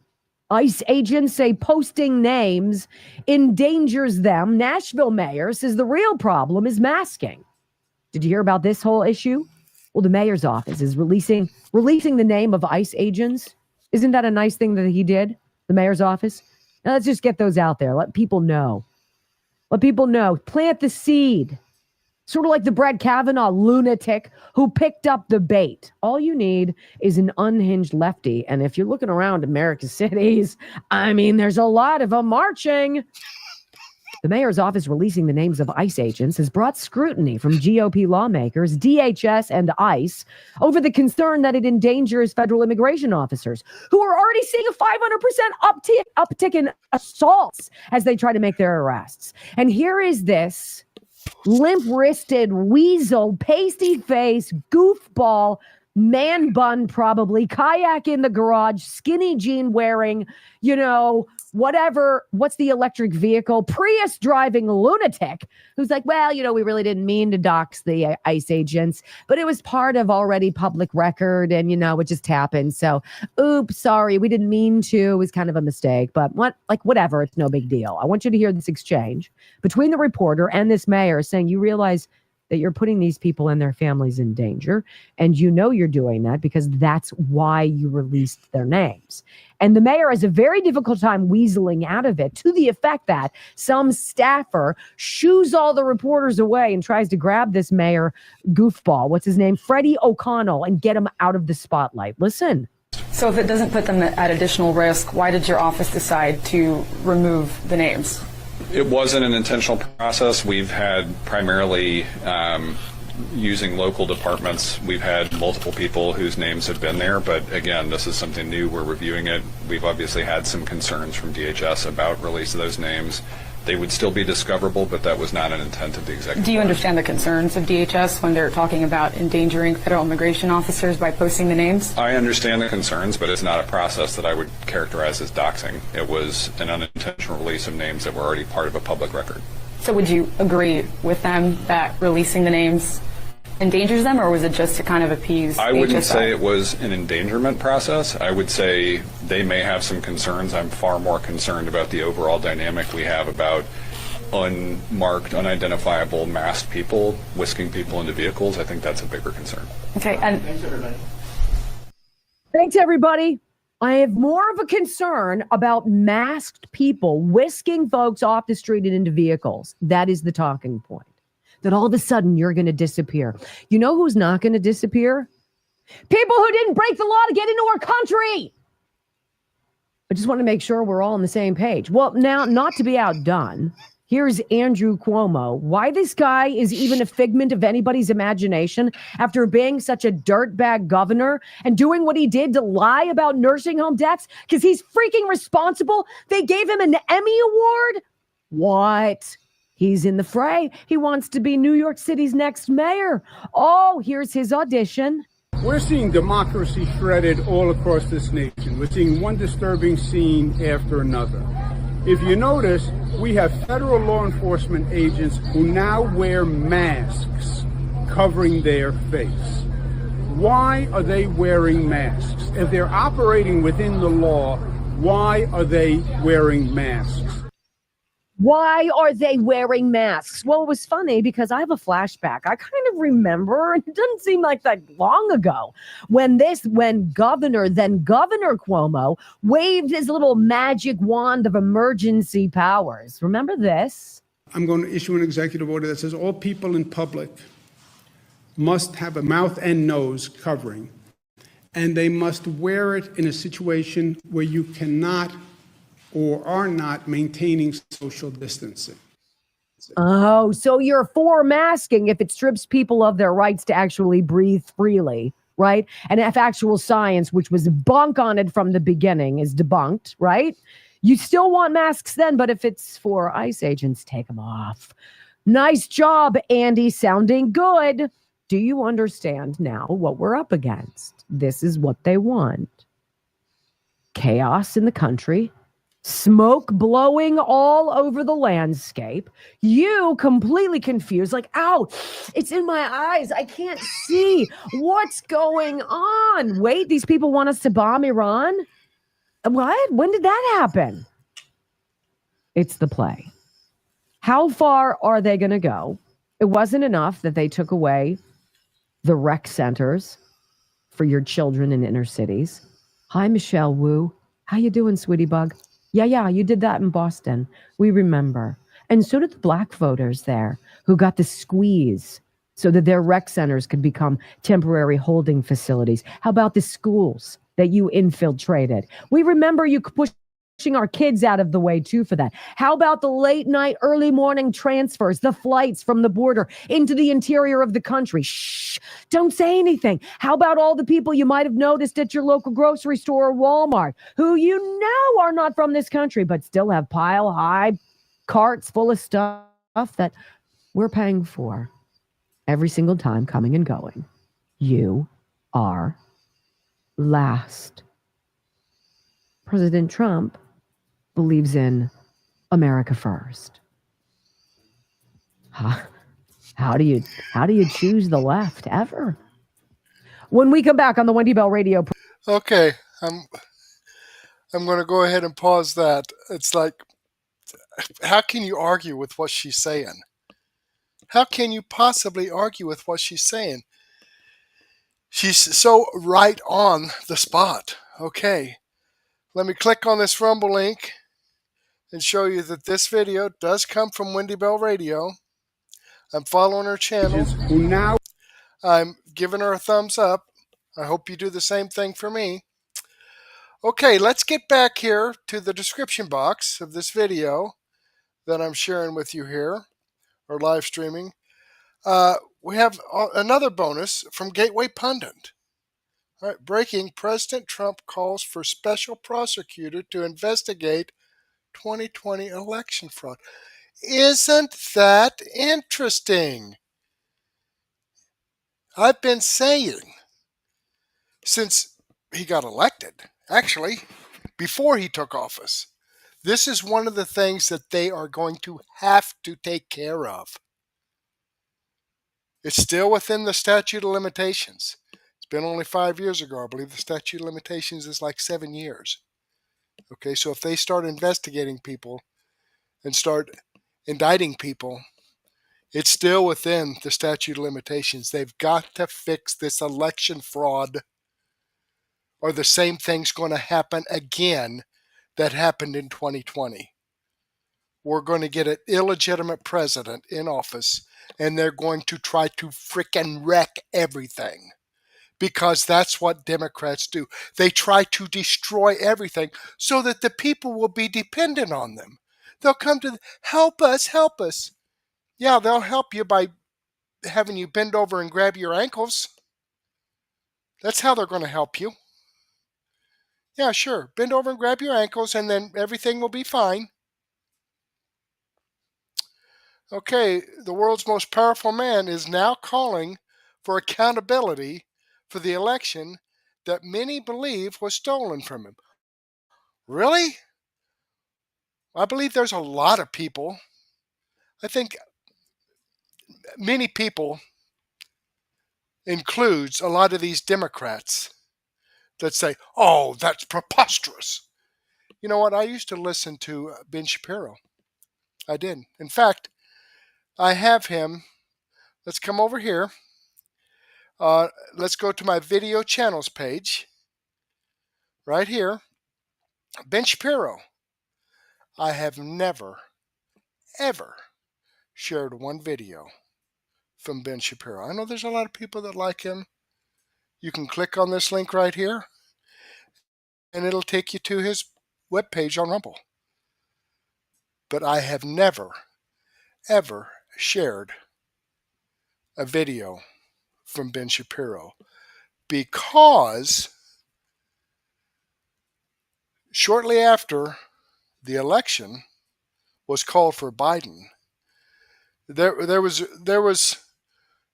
ICE agents say posting names endangers them. Nashville mayor says the real problem is masking. Did you hear about this whole issue? Well, the mayor's office is releasing the name of ICE agents. Isn't that a nice thing that he did? The mayor's office? Now let's just get those out there. Let people know. Let people know. Plant the seed. Sort of like the Brett Kavanaugh lunatic who picked up the bait. All you need is an unhinged lefty. And if you're looking around America's cities, I mean, there's a lot of them marching. The mayor's office releasing the names of ICE agents has brought scrutiny from GOP lawmakers, DHS, and ICE over the concern that it endangers federal immigration officers who are already seeing a 500% uptick in assaults as they try to make their arrests. And here is this limp-wristed weasel, pasty-face, goofball, man bun probably, kayak in the garage, skinny jean wearing, whatever, what's the electric vehicle, Prius driving lunatic who's like, well, we really didn't mean to dox the ICE agents, but it was part of already public record and, it just happened. So, oops, sorry, we didn't mean to. It was kind of a mistake, but whatever, it's no big deal. I want you to hear this exchange between the reporter and this mayor saying, you realize that you're putting these people and their families in danger. And you're doing that because that's why you released their names. And the mayor has a very difficult time weaseling out of it, to the effect that some staffer shoos all the reporters away and tries to grab this mayor goofball, what's his name, Freddie O'Connell, and get him out of the spotlight. Listen. So if it doesn't put them at additional risk, why did your office decide to remove the names? It wasn't an intentional process. We've had primarily using local departments. We've had multiple people whose names have been there, but again, this is something new. We're reviewing it. We've obviously had some concerns from DHS about release of those names. They would still be discoverable, but that was not an intent of the executive. Do you understand the concerns of DHS when they're talking about endangering federal immigration officers by posting the names? I understand the concerns, but it's not a process that I would characterize as doxing. It was an unintentional release of names that were already part of a public record. So would you agree with them that releasing the names endangers them, or was it just to kind of appease I wouldn't HSI? say it was an endangerment process. I would say they may have some concerns. I'm far more concerned about the overall dynamic we have about unmarked, unidentifiable, masked people whisking people into vehicles. I think that's a bigger concern. Okay, and thanks, everybody. Thanks, everybody. I have more of a concern about masked people whisking folks off the street and into vehicles. That is the talking point. That all of a sudden you're going to disappear. You know who's not going to disappear? People who didn't break the law to get into our country. I just want to make sure we're all on the same page. Well, now, not to be outdone, Here's Andrew Cuomo. Why this guy is even a figment of anybody's imagination after being such a dirtbag governor and doing what he did to lie about nursing home deaths because he's freaking responsible. They gave him an Emmy Award. What? He's in the fray. He wants to be New York City's next mayor. Oh, here's his audition. We're seeing democracy shredded all across this nation. We're seeing one disturbing scene after another. If you notice, we have federal law enforcement agents who now wear masks covering their face. Why are they wearing masks? If they're operating within the law, why are they wearing masks? Why are they wearing masks? Well, it was funny because I have a flashback. I kind of remember, and it doesn't seem like that long ago, when then Governor Cuomo waved his little magic wand of emergency powers. Remember this? I'm going to issue an executive order that says all people in public must have a mouth and nose covering, and they must wear it in a situation where you cannot or are not maintaining social distancing. Oh, so you're for masking if it strips people of their rights to actually breathe freely, right? And if actual science, which was bunk on it from the beginning, is debunked, right? You still want masks then, but if it's for ICE agents, take them off. Nice job, Andy, sounding good. Do you understand now what we're up against? This is what they want. Chaos in the country. Smoke blowing all over the landscape. You completely confused, like, ow, it's in my eyes. I can't see. What's going on? Wait, these people want us to bomb Iran? What? When did that happen? It's the play. How far are they going to go? It wasn't enough that they took away the rec centers for your children in inner cities. Hi, Michelle Wu. How you doing, sweetie bug? Yeah, you did that in Boston. We remember. And so did the black voters there who got the squeeze so that their rec centers could become temporary holding facilities. How about the schools that you infiltrated? We remember you pushing our kids out of the way too for that. How about the late night, early morning transfers, the flights from the border into the interior of the country? Shh, don't say anything. How about all the people you might have noticed at your local grocery store or Walmart who you know are not from this country, but still have pile high carts full of stuff that we're paying for every single time coming and going? You are last. President Trump believes in America first. How do you choose the left ever? When we come back on the Wendy Bell Radio. Okay, I'm going to go ahead and pause that. It's like, how can you argue with what she's saying? How can you possibly argue with what she's saying? She's so right on the spot. Okay, let me click on this Rumble link and show you that this video does come from Wendy Bell Radio. I'm following her channel. I'm giving her a thumbs up. I hope you do the same thing for me. Okay, let's get back here to the description box of this video that I'm sharing with you here, or live streaming. We have another bonus from Gateway Pundit. All right, breaking: President Trump calls for special prosecutor to investigate 2020 election fraud. Isn't that interesting? I've been saying since he got elected, actually, before he took office, this is one of the things that they are going to have to take care of. It's still within the statute of limitations. It's been only 5 years ago. I believe the statute of limitations is like 7 years. Okay, so if they start investigating people and start indicting people, it's still within the statute of limitations. They've got to fix this election fraud, or the same thing's going to happen again that happened in 2020. We're going to get an illegitimate president in office, and they're going to try to frickin' wreck everything, because that's what Democrats do. They try to destroy everything so that the people will be dependent on them. They'll come to help us, help us. Yeah, they'll help you by having you bend over and grab your ankles. That's how they're going to help you. Yeah, sure. Bend over and grab your ankles and then everything will be fine. Okay, the world's most powerful man is now calling for accountability for the election that many believe was stolen from him. Really? I believe there's a lot of people. I think many people includes a lot of these Democrats that say, oh, that's preposterous. You know what? I used to listen to Ben Shapiro. I did. In fact, I have him. Let's come over here. Let's go to my video channels page. Right here. Ben Shapiro. I have never, ever shared one video from Ben Shapiro. I know there's a lot of people that like him. You can click on this link right here, and it'll take you to his webpage on Rumble. But I have never, ever shared a video from Ben Shapiro because shortly after the election was called for Biden, there was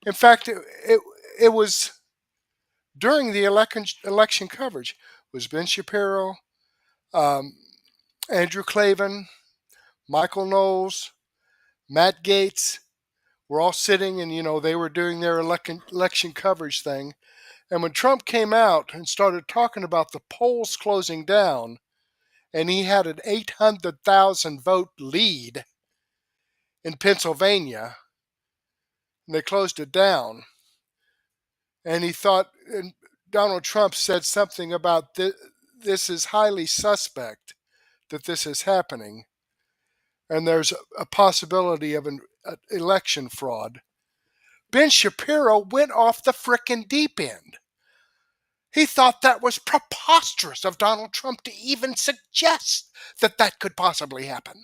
in fact it was during the election coverage was Ben Shapiro, Andrew Klavan, Michael Knowles, Matt Gaetz were all sitting, and they were doing their election coverage thing. And when Trump came out and started talking about the polls closing down, and he had an 800,000 vote lead in Pennsylvania, and they closed it down, and he thought, and Donald Trump said something about this is highly suspect that this is happening, and there's a possibility of an election fraud. Ben Shapiro went off the frickin' deep end. He thought that was preposterous of Donald Trump to even suggest that that could possibly happen.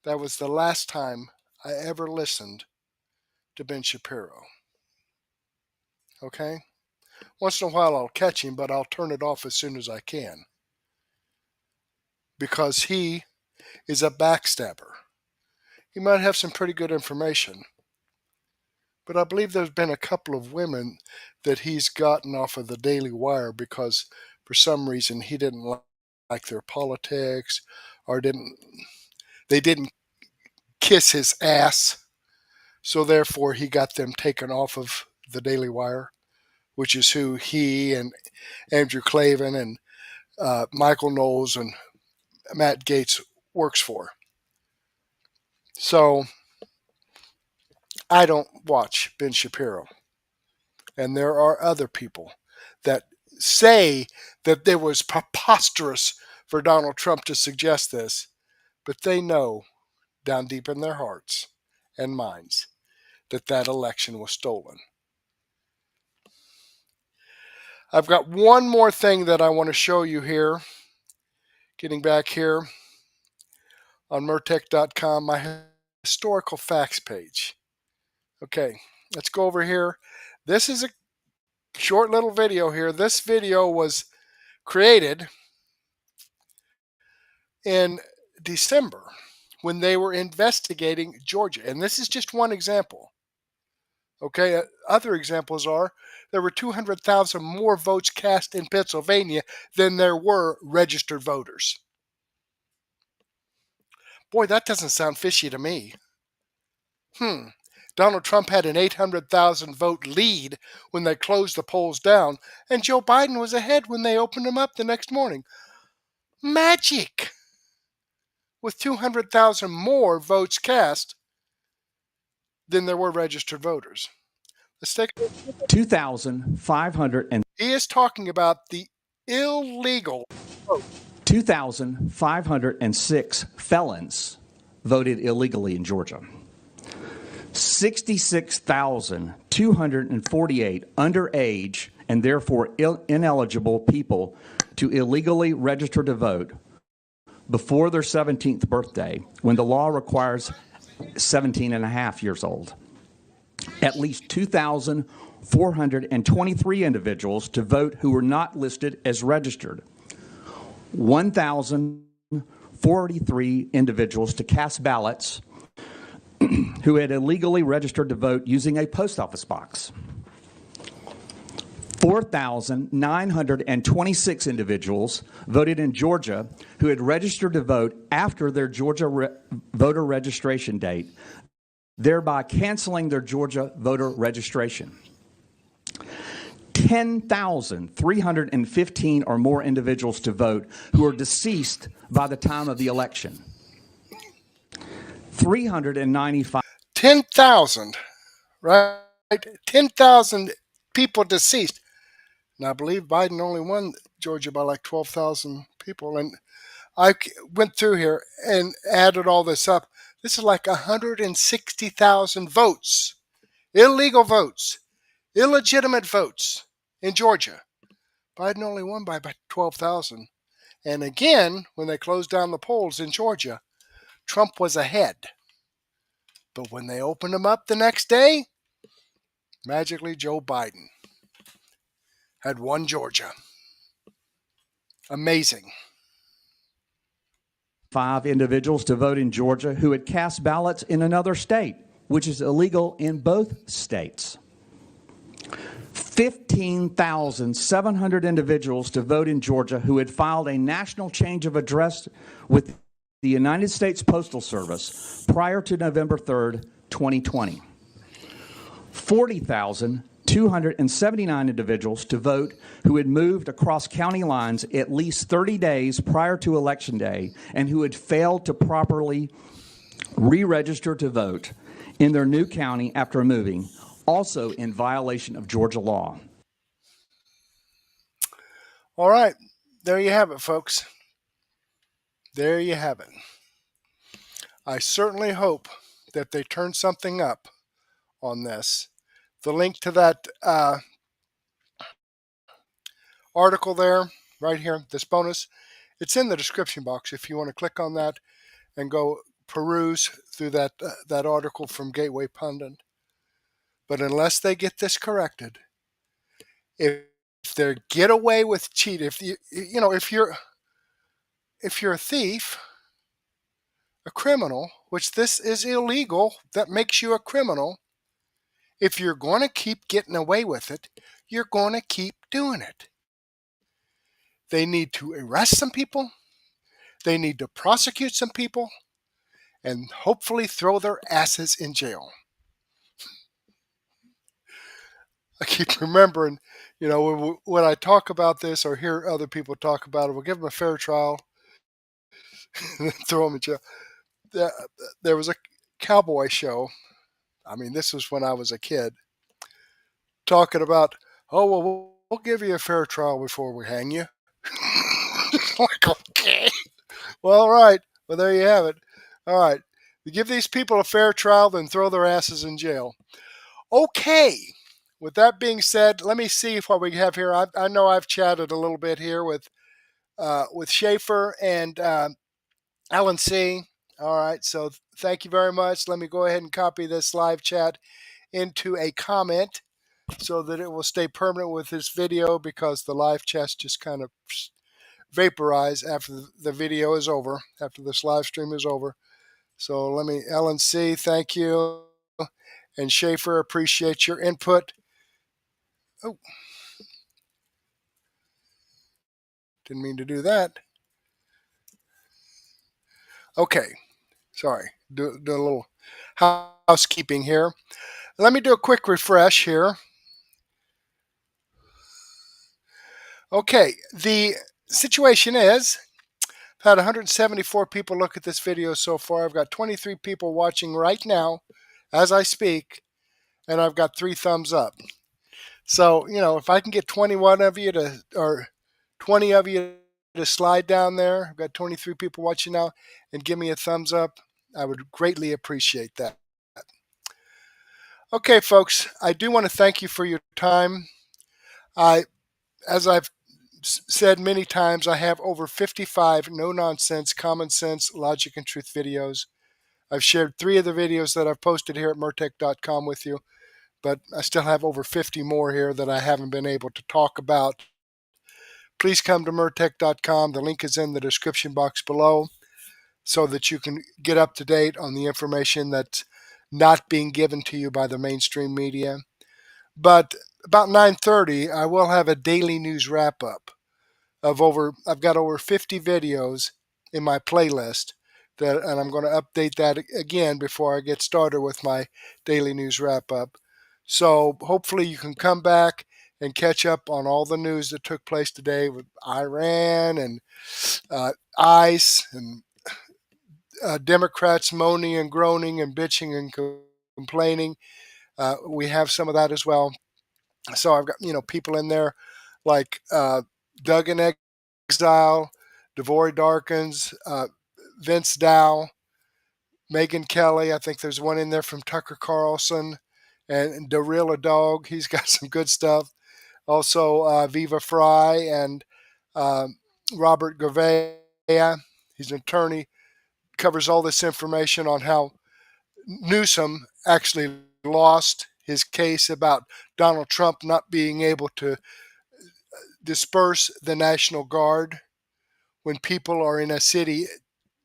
That was the last time I ever listened to Ben Shapiro. Okay? Once in a while I'll catch him, but I'll turn it off as soon as I can. Because he is a backstabber. He might have some pretty good information. But I believe there's been a couple of women that he's gotten off of the Daily Wire because for some reason he didn't like their politics or they didn't kiss his ass. So therefore he got them taken off of the Daily Wire, which is who he and Andrew Klavan and Michael Knowles and Matt Gaetz works for. So I don't watch Ben Shapiro. And there are other people that say that it was preposterous for Donald Trump to suggest this, but they know down deep in their hearts and minds that that election was stolen. I've got one more thing that I want to show you here. Getting back here on Mertech.com, my historical facts page. Okay, let's go over here. This is a short little video here. This video was created in December when they were investigating Georgia. And this is just one example. Okay, other examples are there were 200,000 more votes cast in Pennsylvania than there were registered voters. Boy, that doesn't sound fishy to me. Donald Trump had an 800,000 vote lead when they closed the polls down, and Joe Biden was ahead when they opened them up the next morning. Magic! With 200,000 more votes cast than there were registered voters. Let's take 2,500 and he is talking about the illegal vote. 2,506 felons voted illegally in Georgia. 66,248 underage and therefore ineligible people to illegally register to vote before their 17th birthday, when the law requires 17 and a half years old. At least 2,423 individuals to vote who were not listed as registered. 1,043 individuals to cast ballots who had illegally registered to vote using a post office box. 4,926 individuals voted in Georgia who had registered to vote after their Georgia voter registration date, thereby canceling their Georgia voter registration. 10,315 or more individuals to vote who are deceased by the time of the election. 395. 10,000, right? 10,000 people deceased. And I believe Biden only won Georgia by like 12,000 people. And I went through here and added all this up. This is like 160,000 votes, illegal votes, illegitimate votes in Georgia. Biden only won by about 12,000. And again, when they closed down the polls in Georgia, Trump was ahead. But when they opened them up the next day, magically Joe Biden had won Georgia. Amazing. 5 individuals to vote in Georgia who had cast ballots in another state, which is illegal in both states. 15,700 individuals to vote in Georgia who had filed a national change of address with the United States Postal Service prior to November 3rd, 2020. 40,279 individuals to vote who had moved across county lines at least 30 days prior to Election Day and who had failed to properly re-register to vote in their new county after moving, also in violation of Georgia law. All right, there you have it, folks. There you have it. I certainly hope that they turn something up on this. The link to that article there, right here, this bonus, it's in the description box if you want to click on that and go peruse through that article from Gateway Pundit. But unless they get this corrected, if they get away with cheat, if you're a thief, a criminal, which this is illegal, that makes you a criminal. If you're going to keep getting away with it, you're going to keep doing it. They need to arrest some people. They need to prosecute some people and hopefully throw their asses in jail. I keep remembering, when I talk about this or hear other people talk about it, we'll give them a fair trial and then throw them in jail. There was a cowboy show. I mean, this was when I was a kid, talking about, oh, well, we'll give you a fair trial before we hang you. Like, okay. Well, all right. Well, there you have it. All right. You give these people a fair trial, then throw their asses in jail. Okay. With that being said, let me see what we have here. I know I've chatted a little bit here with Schaefer and Alan C. All right, so thank you very much. Let me go ahead and copy this live chat into a comment so that it will stay permanent with this video, because the live chats just kind of vaporize after the video is over, after this live stream is over. So let me, Ellen C., thank you. And Schaefer, appreciate your input. Oh, didn't mean to do that. Okay. Sorry, do a little housekeeping here. Let me do a quick refresh here. Okay, the situation is, I've had 174 people look at this video so far. I've got 23 people watching right now as I speak, and I've got 3 thumbs up. So, if I can get 21 of you or 20 of you to slide down there, I've got 23 people watching now, and give me a thumbs up, I would greatly appreciate that. Okay, folks, I do want to thank you for your time. As I've said many times, I have over 55 no-nonsense, common sense, logic, and truth videos. I've shared 3 of the videos that I've posted here at Murtec.com with you, but I still have over 50 more here that I haven't been able to talk about. Please come to Murtec.com. The link is in the description box below so that you can get up to date on the information that's not being given to you by the mainstream media. But about 9:30, I will have a daily news wrap-up I've got over 50 videos in my playlist, and I'm going to update that again before I get started with my daily news wrap-up. So hopefully you can come back and catch up on all the news that took place today with Iran and ICE and Democrats moaning and groaning and bitching and complaining. We have some of that as well. So I've got, people in there like Doug in Exile, Devory Darkins, Vince Dow, Megan Kelly. I think there's one in there from Tucker Carlson, and Darilla Dog. He's got some good stuff. Also, Viva Fry and Robert Gouveia. He's an attorney. Covers all this information on how Newsom actually lost his case about Donald Trump not being able to disperse the National Guard when people are in a city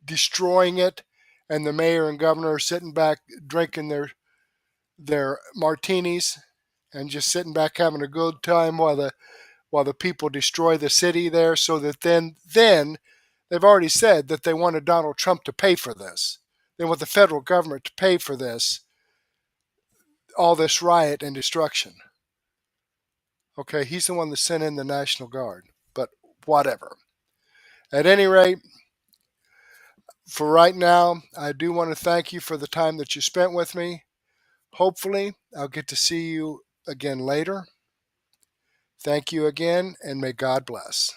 destroying it, and the mayor and governor are sitting back drinking their martinis and just sitting back having a good time while the people destroy the city there. So that then they've already said that they wanted Donald Trump to pay for this. They want the federal government to pay for this, all this riot and destruction. Okay, he's the one that sent in the National Guard, but whatever. At any rate, for right now, I do want to thank you for the time that you spent with me. Hopefully, I'll get to see you again later. Thank you again, and may God bless.